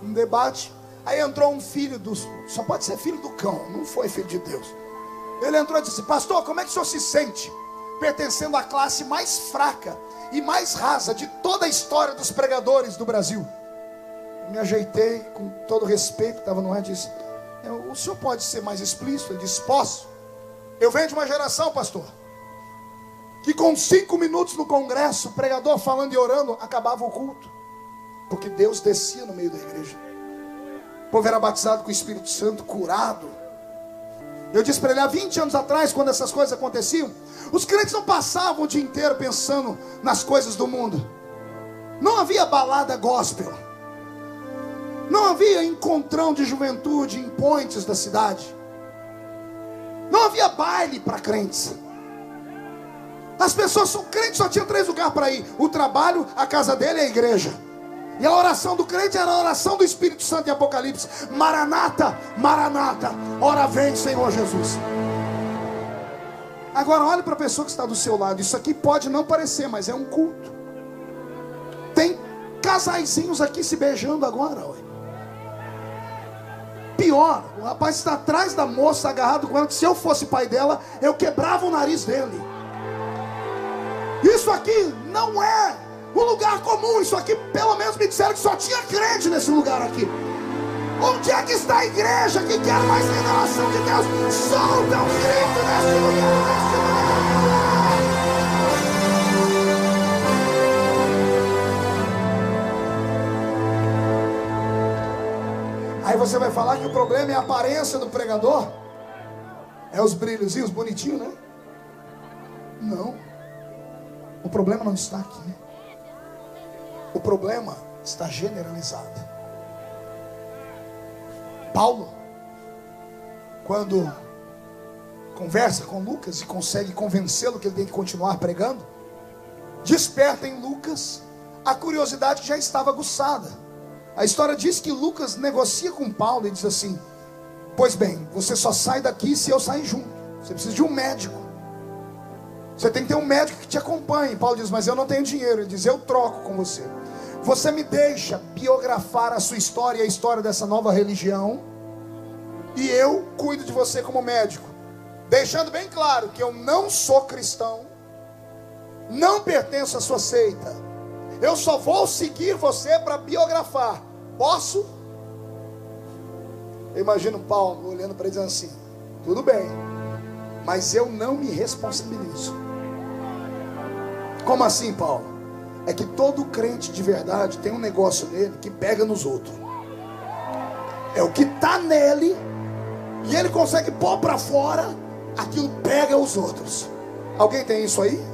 Um debate. Aí entrou um filho do... Só pode ser filho do cão, não foi filho de Deus. Ele entrou e disse, pastor, como é que o senhor se sente pertencendo à classe mais fraca e mais rasa de toda a história dos pregadores do Brasil? Eu me ajeitei com todo o respeito que estava no ar e disse, o senhor pode ser mais explícito? Ele disse, posso. Eu venho de uma geração, pastor, que com 5 minutos no congresso, o pregador falando e orando, acabava o culto, porque Deus descia no meio da igreja. O povo era batizado com o Espírito Santo, curado. Eu disse para ele, há 20 anos atrás, quando essas coisas aconteciam, os crentes não passavam o dia inteiro pensando nas coisas do mundo. Não havia balada gospel. Não havia encontrão de juventude em points da cidade. Não havia baile para crentes. As pessoas, o crente só tinha 3 lugares para ir: o trabalho, a casa dele e a igreja. E a oração do crente era a oração do Espírito Santo em Apocalipse: Maranata, Maranata, ora vem, Senhor Jesus. Agora olhe para a pessoa que está do seu lado. Isso aqui pode não parecer, mas é um culto. Tem casaizinhos aqui se beijando agora. Ué. Pior, o rapaz está atrás da moça, agarrado com ela, que se eu fosse pai dela, eu quebrava o nariz dele. Isso aqui não é um lugar comum. Isso aqui, pelo menos me disseram que só tinha crente nesse lugar aqui. Onde é que está a igreja que quer mais revelação de Deus? Solta um grito nesse lugar, nesse lugar. Aí você vai falar que o problema é a aparência do pregador? É os brilhozinhos bonitinhos, né? Não. O problema não está aqui. O problema está generalizado. Paulo, quando conversa com Lucas e consegue convencê-lo que ele tem que continuar pregando, desperta em Lucas a curiosidade que já estava aguçada. A história diz que Lucas negocia com Paulo e diz assim: pois bem, você só sai daqui se eu sair junto. Você precisa de um médico. Você tem que ter um médico que te acompanhe. Paulo diz, mas eu não tenho dinheiro. Ele diz, eu troco com você. Você me deixa biografar a sua história e a história dessa nova religião, e eu cuido de você como médico, deixando bem claro que eu não sou cristão, não pertenço à sua seita. Eu só vou seguir você para biografar. Posso? Eu imagino Paulo olhando para ele dizendo assim: tudo bem, mas eu não me responsabilizo. Como assim, Paulo? É que todo crente de verdade tem um negócio nele que pega nos outros. É o que está nele, e ele consegue pôr para fora, aquilo pega os outros. Alguém tem isso aí?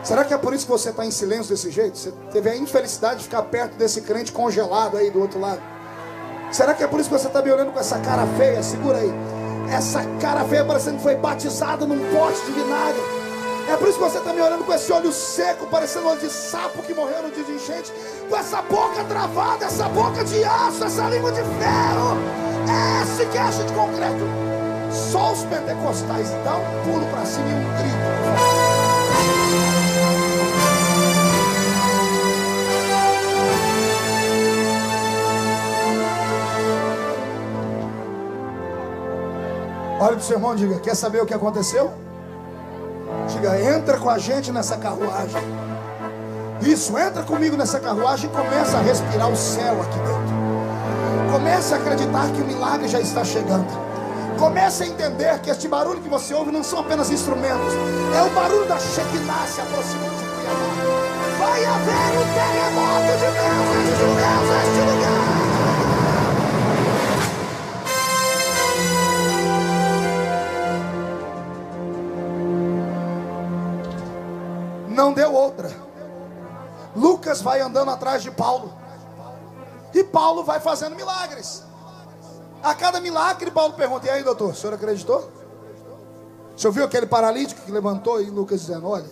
Será que é por isso que você está em silêncio desse jeito? Você teve a infelicidade de ficar perto desse crente congelado aí do outro lado? Será que é por isso que você está me olhando com essa cara feia? Segura aí. Essa cara feia parecendo que foi batizada num pote de vinagre. É por isso que você está me olhando com esse olho seco, parecendo olho de sapo que morreu no dia de enchente, com essa boca travada, essa boca de aço, essa língua de ferro. Esse queixo de concreto. Só os pentecostais dão um pulo para cima e um grito. Olha para o seu irmão e diga: quer saber o que aconteceu? Diga: entra com a gente nessa carruagem. Isso, entra comigo nessa carruagem e começa a respirar o céu aqui dentro. Comece a acreditar que o milagre já está chegando. Comece a entender que este barulho que você ouve não são apenas instrumentos. É o barulho da Shekinah se aproximando de Cuiabá. Vai haver um terremoto de Deus neste lugar. Não deu outra. Lucas vai andando atrás de Paulo, e Paulo vai fazendo milagres. A cada milagre Paulo pergunta: e aí, doutor, o senhor acreditou? O senhor viu aquele paralítico que levantou? E Lucas dizendo: olha,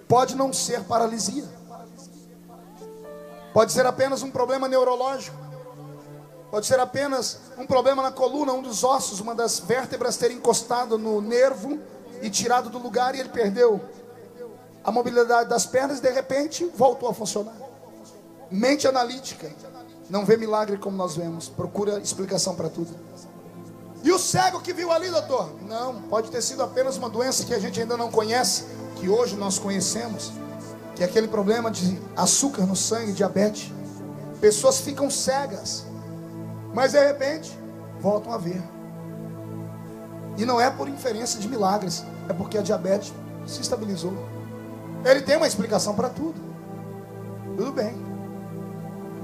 pode não ser paralisia, pode ser apenas um problema neurológico, pode ser apenas um problema na coluna, um dos ossos, uma das vértebras ter encostado no nervo e tirado do lugar, e ele perdeu a mobilidade das pernas e de repente voltou a funcionar. Mente analítica não vê milagre como nós vemos, procura explicação para tudo. E o cego que viu ali, doutor? Não, pode ter sido apenas uma doença que a gente ainda não conhece, que hoje nós conhecemos, que é aquele problema de açúcar no sangue, diabetes. Pessoas ficam cegas, mas de repente voltam a ver. E não é por inferência de milagres, é porque a diabetes se estabilizou. Ele tem uma explicação para tudo. Tudo bem,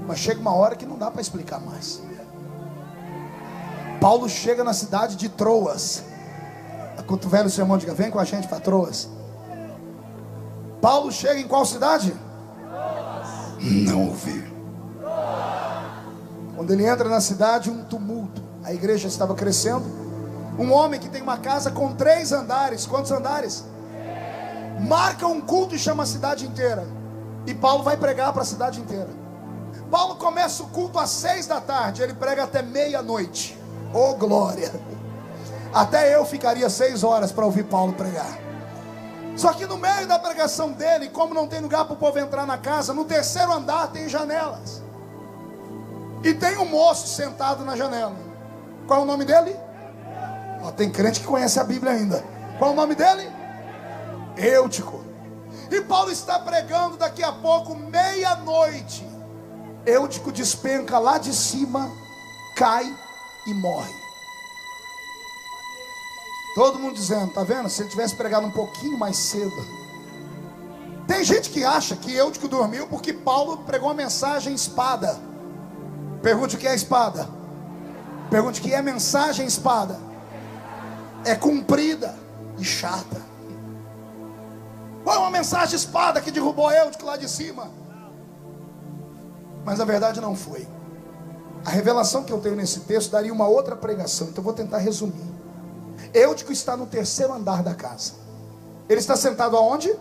mas chega uma hora que não dá para explicar mais. Paulo chega na cidade de Troas. Cotovelo o seu irmão, diga: vem com a gente para Troas. Paulo chega em qual cidade? Não ouvi. Quando ele entra na cidade, um tumulto. A igreja estava crescendo. Um homem que tem uma casa com 3 andares. Quantos andares? Marca um culto e chama a cidade inteira. E Paulo vai pregar para a cidade inteira. Paulo começa o culto às 6 da tarde. Ele prega até meia-noite. Oh glória! Até eu ficaria 6 horas para ouvir Paulo pregar. Só que no meio da pregação dele, como não tem lugar para o povo entrar na casa, no 3º andar tem janelas. E tem um moço sentado na janela. Qual é o nome dele? Tem crente que conhece a Bíblia ainda. Qual é o nome dele? Eutico. E Paulo está pregando, daqui a pouco, meia-noite, Eutico despenca lá de cima, cai e morre. Todo mundo dizendo: tá vendo? Se ele tivesse pregado um pouquinho mais cedo. Tem gente que acha que Eutico dormiu porque Paulo pregou uma mensagem espada. Pergunte o que é espada. Pergunte o que é mensagem espada. É comprida e chata. Foi uma mensagem espada que derrubou Eutico lá de cima. Mas a verdade não foi. A revelação que eu tenho nesse texto daria uma outra pregação, então eu vou tentar resumir. Eutico está no 3º andar da casa. Ele está sentado aonde?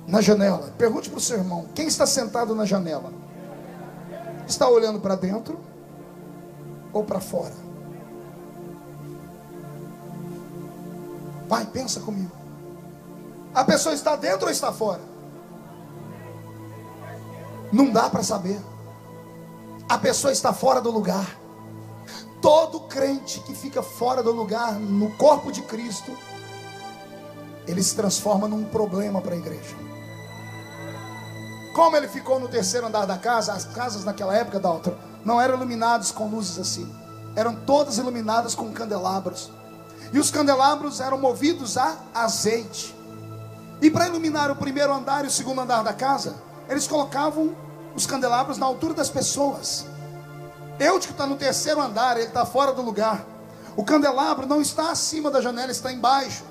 Na janela. Pergunte para o seu irmão: quem está sentado na janela? Está olhando para dentro ou para fora? Vai, pensa comigo. A pessoa está dentro ou está fora? Não dá para saber. A pessoa está fora do lugar. Todo crente que fica fora do lugar no corpo de Cristo, ele se transforma num problema para a igreja. Como ele ficou no terceiro andar da casa, as casas naquela época, Dalton, não eram iluminadas com luzes assim. Eram todas iluminadas com candelabros. E os candelabros eram movidos a azeite. E para iluminar o primeiro andar e o segundo andar da casa, eles colocavam os candelabros na altura das pessoas. Eutico está no terceiro andar, ele está fora do lugar. O candelabro não está acima da janela, está embaixo.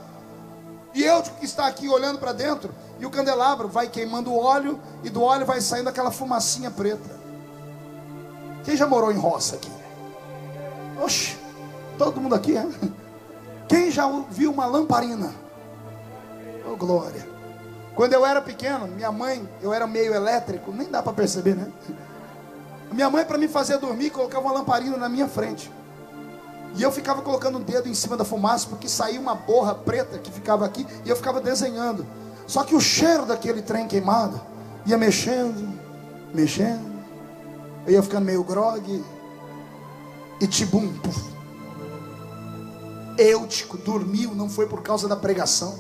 E Eutico que está aqui olhando para dentro, e o candelabro vai queimando o óleo, e do óleo vai saindo aquela fumacinha preta. Quem já morou em roça aqui? Oxe, todo mundo aqui, é? Quem já viu uma lamparina? Oh, glória. Quando eu era pequeno, minha mãe, eu era meio elétrico, nem dá para perceber, né? Minha mãe, para me fazer dormir, colocava uma lamparina na minha frente. E eu ficava colocando o dedo em cima da fumaça, porque saía uma borra preta que ficava aqui, e eu ficava desenhando. Só que o cheiro daquele trem queimado ia mexendo, mexendo. Eu ia ficando meio grogue. E tibum, puf. Eutico dormiu, não foi por causa da pregação,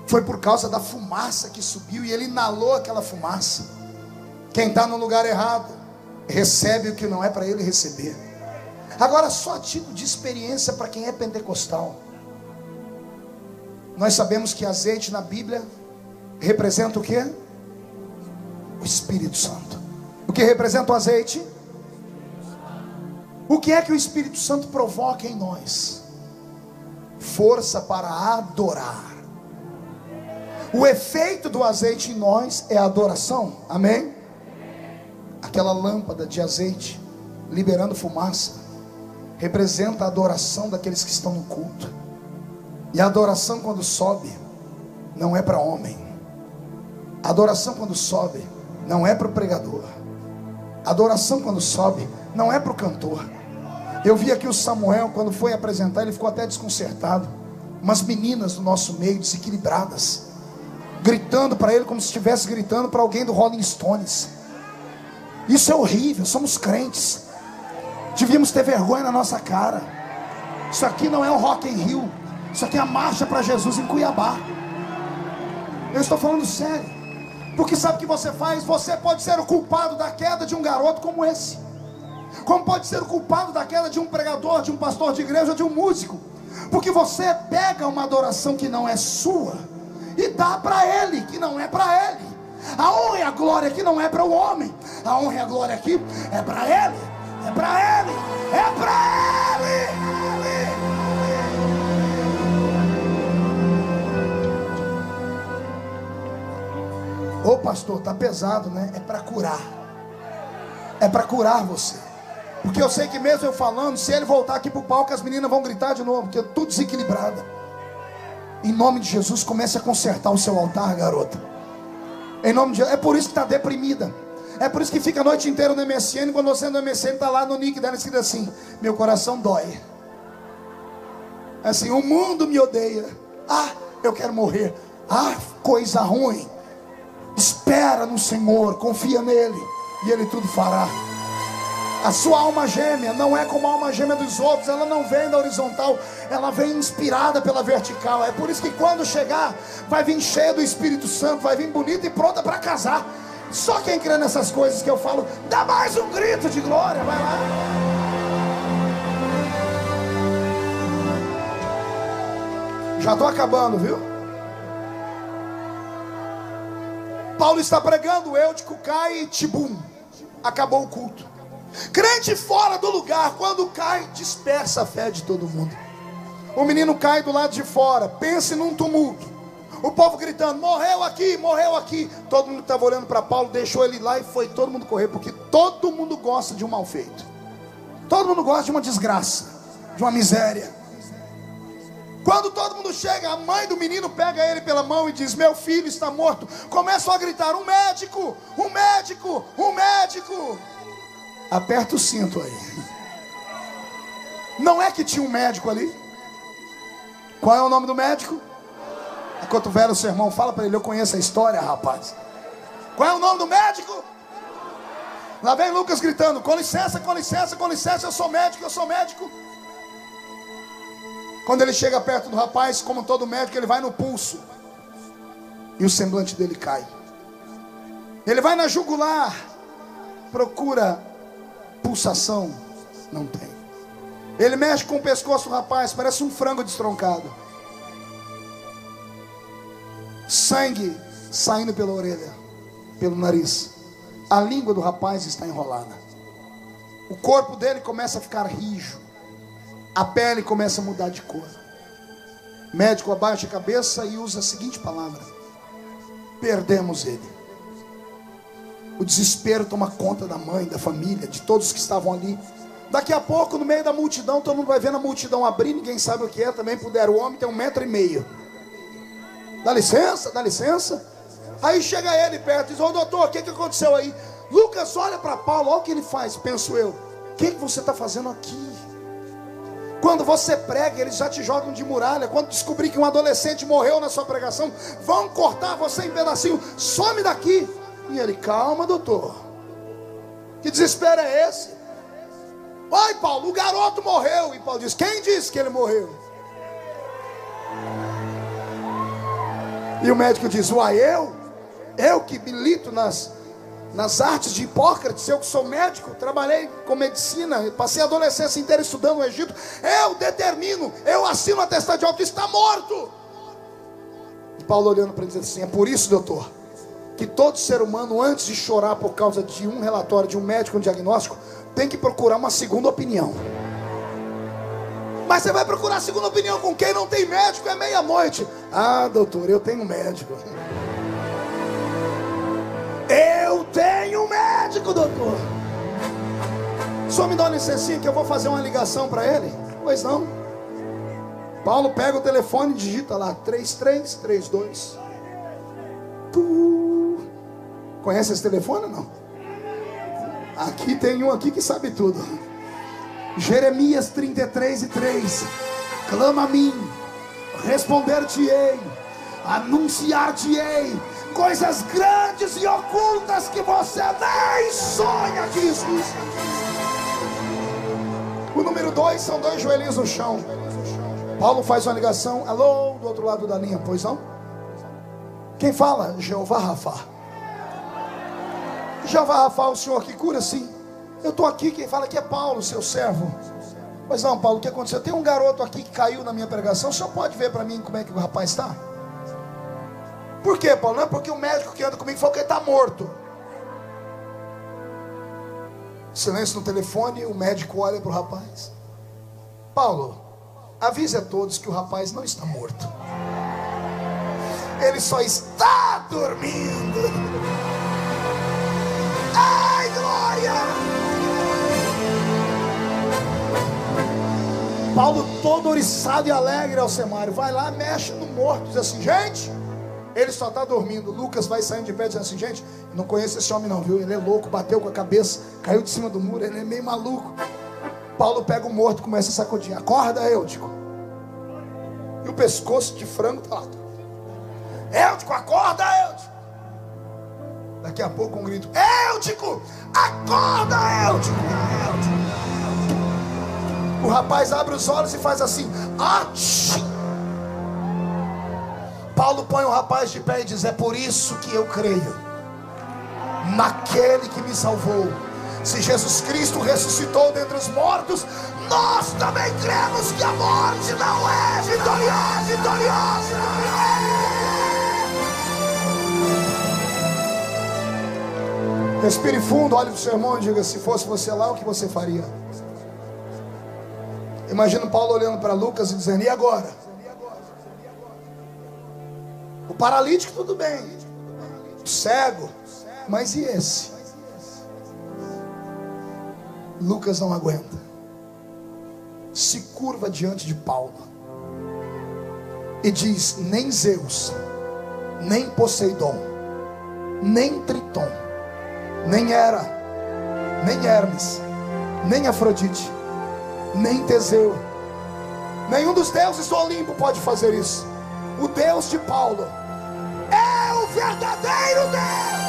foi por causa da fumaça que subiu, e ele inalou aquela fumaça. Quem está no lugar errado recebe o que não é para ele receber. Agora, só a título de experiência para quem é pentecostal, nós sabemos que azeite na Bíblia representa o quê? O Espírito Santo. O que representa o azeite? O que é que o Espírito Santo provoca em nós? Força para adorar. O efeito do azeite em nós é a adoração, amém? Aquela lâmpada de azeite liberando fumaça representa a adoração daqueles que estão no culto. E a adoração, quando sobe, não é para homem. A adoração, quando sobe, não é para o pregador. A adoração, quando sobe, não é para o cantor. Eu vi aqui o Samuel, quando foi apresentar, ele ficou até desconcertado. Umas meninas do nosso meio, desequilibradas, gritando para ele como se estivesse gritando para alguém do Rolling Stones. Isso é horrível, somos crentes. Devíamos ter vergonha na nossa cara. Isso aqui não é o Rock in Rio. Isso aqui é a marcha para Jesus em Cuiabá. Eu estou falando sério. Porque sabe o que você faz? Você pode ser o culpado da queda de um garoto como esse. Como pode ser o culpado da queda de um pregador, de um pastor de igreja, de um músico. Porque você pega uma adoração que não é sua e dá para ele, que não é para ele. A honra e a glória aqui não é para o homem. A honra e a glória aqui é para ele. É para ele. É para ele. Ô pastor, tá pesado, né? É para curar. É para curar você. Porque eu sei que mesmo eu falando, se ele voltar aqui pro palco, as meninas vão gritar de novo, porque é tudo desequilibrada. Em nome de Jesus, comece a consertar o seu altar, garota. Em nome de Jesus. É por isso que está deprimida. É por isso que fica a noite inteira no MSN. Quando você no MSN está lá no nick dela escrito assim: meu coração dói. Assim, o mundo me odeia. Ah, eu quero morrer. Ah, coisa ruim. Espera no Senhor, confia nele, e ele tudo fará. A sua alma gêmea não é como a alma gêmea dos outros. Ela não vem da horizontal, ela vem inspirada pela vertical. É por isso que quando chegar, vai vir cheia do Espírito Santo, vai vir bonita e pronta para casar. Só quem crê nessas coisas que eu falo, dá mais um grito de glória, vai lá. Já estou acabando, viu? Paulo está pregando, o Eutico cai e tibum, acabou o culto. Crente fora do lugar, quando cai, dispersa a fé de todo mundo. O menino cai do lado de fora, pense num tumulto. O povo gritando, morreu aqui, morreu aqui. Todo mundo que estava olhando para Paulo, deixou ele lá e foi todo mundo correr. Porque todo mundo gosta de um mal feito. Todo mundo gosta de uma desgraça, de uma miséria. Quando todo mundo chega, a mãe do menino pega ele pela mão e diz: meu filho está morto. Começam a gritar: um médico, um médico, um médico. Aperta o cinto aí. Não é que tinha um médico ali? Qual é o nome do médico? Enquanto o velho sermão fala para ele: eu conheço a história, rapaz. Qual é o nome do médico? Lá vem Lucas gritando: com licença, com licença, com licença, eu sou médico, eu sou médico. Quando ele chega perto do rapaz, como todo médico, ele vai no pulso, e o semblante dele cai. Ele vai na jugular, procura pulsação, não tem. Ele mexe com o pescoço do rapaz, parece um frango destroncado. Sangue saindo pela orelha, pelo nariz. A língua do rapaz está enrolada. O corpo dele começa a ficar rijo. A pele começa a mudar de cor. O médico abaixa a cabeça e usa a seguinte palavra: perdemos ele. O desespero toma conta da mãe, da família, de todos que estavam ali. Daqui a pouco, no meio da multidão, todo mundo vai vendo a multidão abrir, ninguém sabe o que é. Também puderam, o homem tem 1,5 metros. Dá licença, dá licença. Aí chega ele perto e diz: ô doutor, o que aconteceu aí? Lucas olha para Paulo, olha o que ele faz. Penso eu: o que você está fazendo aqui? Quando você prega, eles já te jogam de muralha. Quando descobrir que um adolescente morreu na sua pregação, vão cortar você em pedacinho. Some daqui. E ele: calma, doutor, que desespero é esse? Oi, Paulo, o garoto morreu. E Paulo diz: quem disse que ele morreu? E o médico diz: uai, eu que milito nas artes de Hipócrates, eu que sou médico, trabalhei com medicina, passei a adolescência inteira estudando no Egito, eu determino, eu assino o atestado de óbito, está morto. E Paulo olhando para ele diz assim: é por isso, doutor, que todo ser humano, antes de chorar por causa de um relatório de um médico, um diagnóstico, tem que procurar uma segunda opinião. Mas você vai procurar a segunda opinião com quem não tem médico? É meia-noite. Ah, doutor, eu tenho médico. Eu tenho médico, doutor. Só me dá uma licencinha que eu vou fazer uma ligação para ele. Pois não. Paulo pega o telefone e digita lá 3332. Conhece esse telefone ou não? Aqui tem um aqui que sabe tudo. Jeremias 33:3. Clama a mim, responder-te-ei, anunciar-te-ei coisas grandes e ocultas que você nem sonha, diz. O número 2 são 2 joelhinhos no chão. Paulo faz uma ligação. Alô, do outro lado da linha, pois não? Quem fala? Jeová Rafa. Jeová Rafa, o senhor que cura? Sim. Eu estou aqui, quem fala aqui é Paulo, seu servo. Pois não, Paulo, o que aconteceu? Tem um garoto aqui que caiu na minha pregação. O senhor pode ver para mim como é que o rapaz está? Por quê, Paulo? Não é porque o médico que anda comigo falou que ele está morto. Silêncio no telefone, o médico olha para o rapaz. Paulo, avise a todos que o rapaz não está morto. Ele só está dormindo. Ai, glória! Paulo, todo oriçado e alegre, Alcemário, vai lá, mexe no morto, diz assim: gente, ele só está dormindo. Lucas vai saindo de pé dizendo assim: gente, eu não conheço esse homem não, viu? Ele é louco, bateu com a cabeça, caiu de cima do muro, ele é meio maluco. Paulo pega o morto e começa a sacudir. Acorda, Eutico. E o pescoço de frango está lá. Eutico, acorda, Eutico. Daqui a pouco um grito: Eutico, acorda, Eutico. O rapaz abre os olhos e faz assim: Ati! Paulo põe o rapaz de pé e diz: é por isso que eu creio naquele que me salvou. Se Jesus Cristo ressuscitou dentre os mortos, nós também cremos que a morte não é vitoriosa. Respire fundo, olhe para o seu irmão e diga: se fosse você lá, o que você faria? Imagina Paulo olhando para Lucas e dizendo: e agora? O paralítico tudo bem, o cego, mas e esse? Lucas não aguenta, se curva diante de Paulo e diz: nem Zeus, nem Poseidon, nem Triton, nem Hera, nem Hermes, nem Afrodite, nem Teseu, nenhum dos deuses do Olimpo pode fazer isso. O Deus de Paulo é o verdadeiro Deus.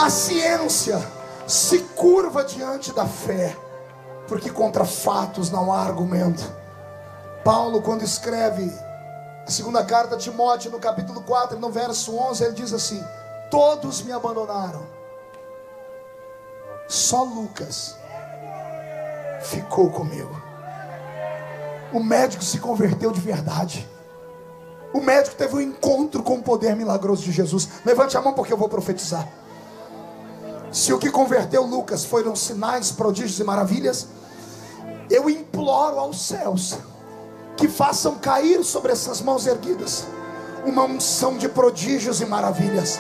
A ciência se curva diante da fé, porque contra fatos não há argumento. Paulo, quando escreve a segunda carta a Timóteo, no capítulo 4, no verso 11, ele diz assim: todos me abandonaram, só Lucas ficou comigo. O médico se converteu de verdade. O médico teve um encontro com o poder milagroso de Jesus. Levante a mão porque eu vou profetizar. Se o que converteu Lucas foram sinais, prodígios e maravilhas, eu imploro aos céus que façam cair sobre essas mãos erguidas uma unção de prodígios e maravilhas.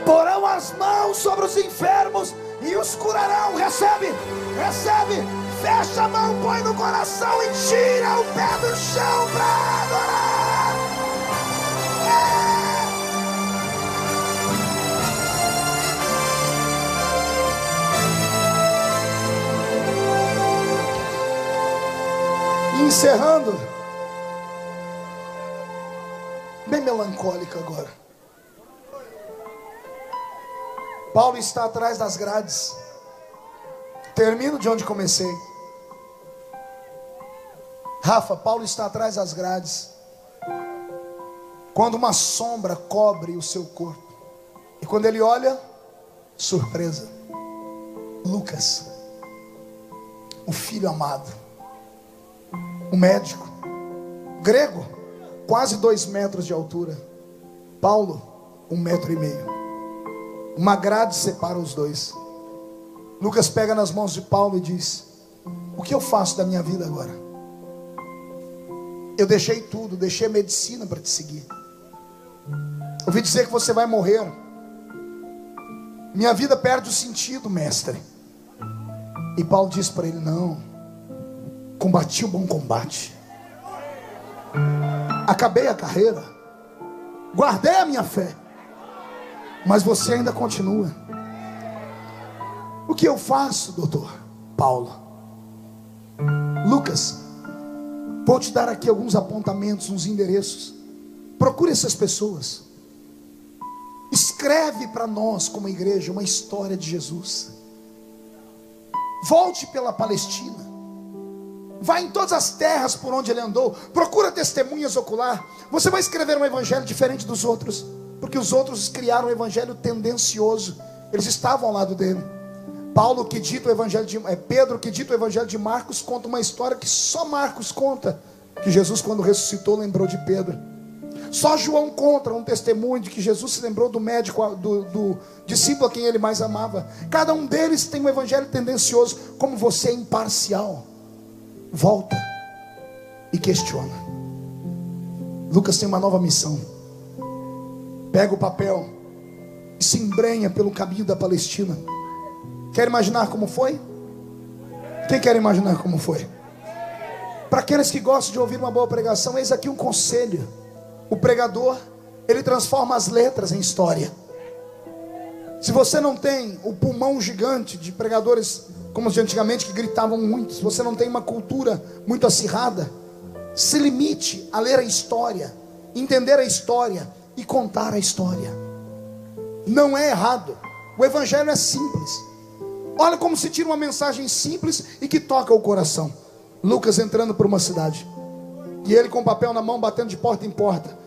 Porão as mãos sobre os enfermos e os curarão. Recebe, recebe. Fecha a mão, põe no coração e tira o pé do chão para adorar. Encerrando, bem melancólico agora. Paulo está atrás das grades. Termino de onde comecei. Rafa, Paulo está atrás das grades, quando uma sombra cobre o seu corpo, e quando ele olha, surpresa, Lucas, o filho amado, um médico, grego, quase 2 metros de altura, Paulo, 1,5 metros, uma grade separa os dois. Lucas pega nas mãos de Paulo e diz: o que eu faço da minha vida agora? Eu deixei tudo, deixei a medicina para te seguir. Ouvi dizer que você vai morrer. Minha vida perde o sentido, mestre. E Paulo diz para ele: não, combati o bom combate, acabei a carreira, guardei a minha fé, mas você ainda continua. O que eu faço, doutor Paulo? Lucas, vou te dar aqui alguns apontamentos, uns endereços. Procure essas pessoas. Escreve para nós, como igreja, uma história de Jesus. Volte pela Palestina. Vá em todas as terras por onde ele andou. Procura testemunhas ocular. Você vai escrever um evangelho diferente dos outros, porque os outros criaram um evangelho tendencioso. Eles estavam ao lado dele. Paulo, que dita o evangelho de Pedro, que dita o evangelho de Marcos, conta uma história que só Marcos conta, que Jesus, quando ressuscitou, lembrou de Pedro. Só João conta um testemunho de que Jesus se lembrou do médico, do discípulo a quem ele mais amava. Cada um deles tem um evangelho tendencioso. Como você é imparcial, volta e questiona. Lucas tem uma nova missão. Pega o papel e se embrenha pelo caminho da Palestina. Quer imaginar como foi? Quem quer imaginar como foi? Para aqueles que gostam de ouvir uma boa pregação, eis aqui um conselho. O pregador, ele transforma as letras em história. Se você não tem o pulmão gigante de pregadores como os de antigamente, que gritavam muito, se você não tem uma cultura muito acirrada, se limite a ler a história, entender a história e contar a história. Não é errado. O evangelho é simples. Olha como se tira uma mensagem simples e que toca o coração. Lucas entrando por uma cidade, e ele com papel na mão, batendo de porta em porta.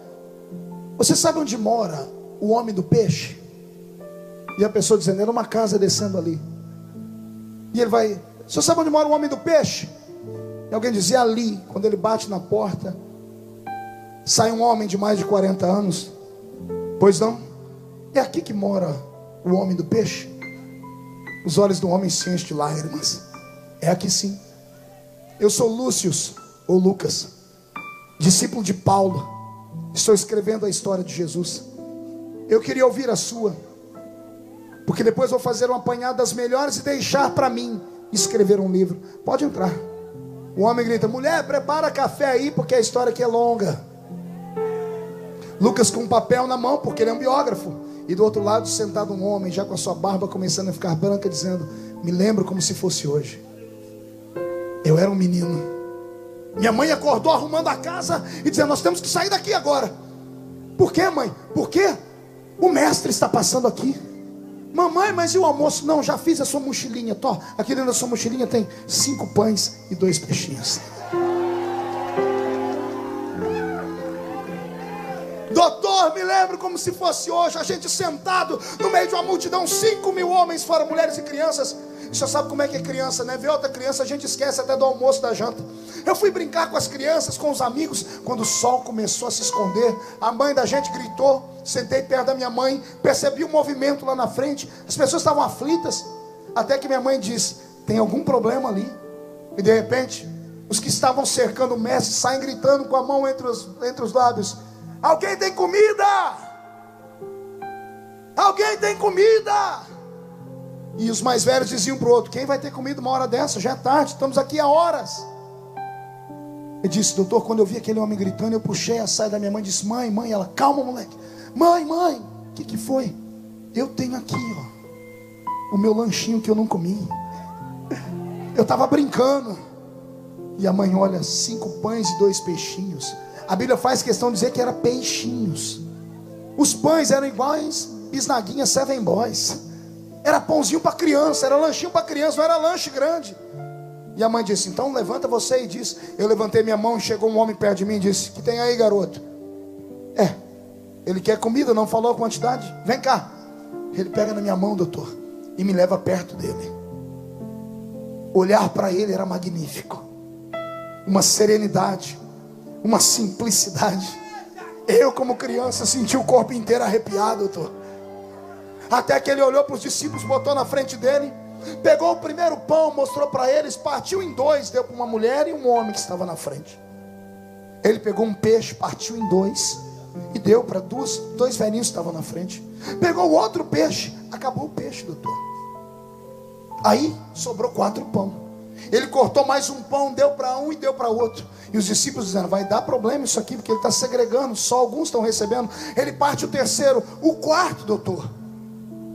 Você sabe onde mora o homem do peixe? E a pessoa dizendo: era uma casa descendo ali. E ele vai: você sabe onde mora o homem do peixe? E alguém dizia: ali. Quando ele bate na porta, sai um homem de mais de 40 anos. Pois não? É aqui que mora o homem do peixe? Os olhos do homem se enchem de lágrimas. É aqui sim. Eu sou Lúcio, ou Lucas, discípulo de Paulo. Estou escrevendo a história de Jesus. Eu queria ouvir a sua, porque depois vou fazer um apanhado das melhores e deixar para mim escrever um livro. Pode entrar. O homem grita: mulher, prepara café aí, porque a história aqui é longa. Lucas com um papel na mão, porque ele é um biógrafo. E do outro lado, sentado um homem, já com a sua barba começando a ficar branca, dizendo: me lembro como se fosse hoje. Eu era um menino. Minha mãe acordou arrumando a casa e dizendo: nós temos que sair daqui agora. Por quê, mãe? Por quê? O mestre está passando aqui. Mamãe, mas e o almoço? Não, já fiz a sua mochilinha. Tó, aqui dentro da sua mochilinha tem 5 pães e 2 peixinhos. Doutor, me lembro como se fosse hoje, a gente sentado no meio de uma multidão, 5.000 homens, fora mulheres e crianças. E você sabe como é que é criança, né? Vê outra criança, a gente esquece até do almoço, da janta. Eu fui brincar com as crianças, com os amigos. Quando o sol começou a se esconder, a mãe da gente gritou. Sentei perto da minha mãe, percebi um movimento lá na frente. As pessoas estavam aflitas. Até que minha mãe disse: tem algum problema ali? E de repente, os que estavam cercando o mestre saem gritando com a mão entre os lábios: alguém tem comida? Alguém tem comida? E os mais velhos diziam para o outro: quem vai ter comida uma hora dessa? Já é tarde, estamos aqui há horas. Eu disse: doutor, quando eu vi aquele homem gritando, eu puxei a saia da minha mãe e disse: mãe, ela, calma, moleque. Mãe, o que foi? Eu tenho aqui, ó, o meu lanchinho que eu não comi. Eu estava brincando. E a mãe olha: 5 pães e 2 peixinhos. A Bíblia faz questão de dizer que era peixinhos. Os pães eram iguais bisnaguinhas Seven Boys. Era pãozinho para criança, era lanchinho para criança, não era lanche grande. E a mãe disse: então levanta você e diz. Eu levantei minha mão e chegou um homem perto de mim e disse: que tem aí, garoto? Ele quer comida, não falou a quantidade. Vem cá. Ele pega na minha mão, doutor, e me leva perto dele. Olhar para ele era magnífico. Uma serenidade, uma simplicidade. Eu, como criança, senti o corpo inteiro arrepiado, doutor. Até que ele olhou para os discípulos, botou na frente dele, pegou o primeiro pão, mostrou para eles, partiu em 2, deu para uma mulher e um homem que estava na frente. Ele pegou um peixe, partiu em 2 e deu para 2 velhinhos que estavam na frente. Pegou o outro peixe, acabou o peixe, doutor. Aí sobrou 4 pão. Ele cortou mais um pão, deu para um e deu para outro. E os discípulos dizendo: vai dar problema isso aqui, porque ele está segregando, só alguns estão recebendo. Ele parte o terceiro, o quarto, doutor.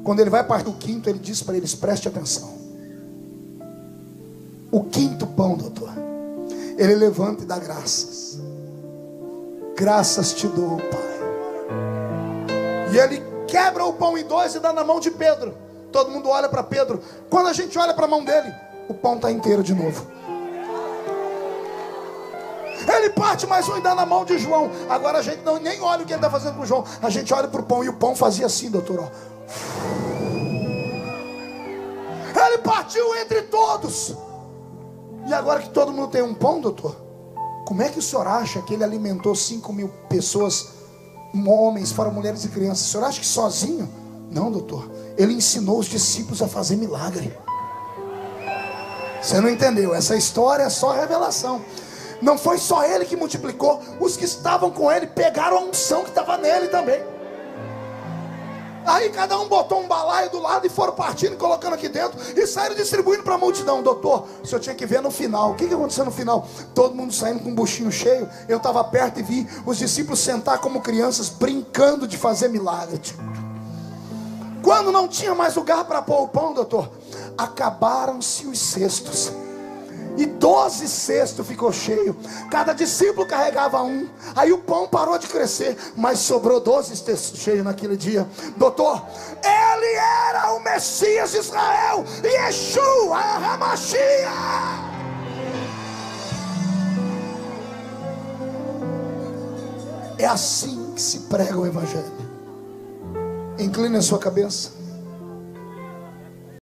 Quando ele vai partir o quinto, ele diz para eles: preste atenção. O 5º pão, doutor, ele levanta e dá graças. Graças te dou, Pai. E ele quebra o pão em 2 e dá na mão de Pedro. Todo mundo olha para Pedro. Quando a gente olha para a mão dele, o pão está inteiro de novo. Ele parte mais um e dá na mão de João. Agora a gente nem olha o que ele está fazendo com o João. A gente olha para o pão e o pão fazia assim, doutor, ó. Ele partiu entre todos. E agora que todo mundo tem um pão, doutor, como é que o senhor acha que ele alimentou 5.000 pessoas, homens, fora mulheres e crianças? O senhor acha que sozinho? Não, doutor. Ele ensinou os discípulos a fazer milagre. Você não entendeu? Essa história é só revelação. Não foi só ele que multiplicou. Os que estavam com ele pegaram a unção que estava nele também. Aí cada um botou um balaio do lado e foram partindo, colocando aqui dentro e saíram distribuindo para a multidão. Doutor, o senhor tinha que ver no final. O que aconteceu no final? Todo mundo saindo com um buchinho cheio. Eu estava perto e vi os discípulos sentar como crianças, brincando de fazer milagre. Quando não tinha mais lugar para pôr o pão, doutor, acabaram-se os cestos. E 12 cestos ficou cheio. Cada discípulo carregava um. Aí o pão parou de crescer, mas sobrou 12 cestos cheios naquele dia. Doutor, ele era o Messias de Israel, Yeshua HaMashiach. É assim que se prega o Evangelho. Incline a sua cabeça.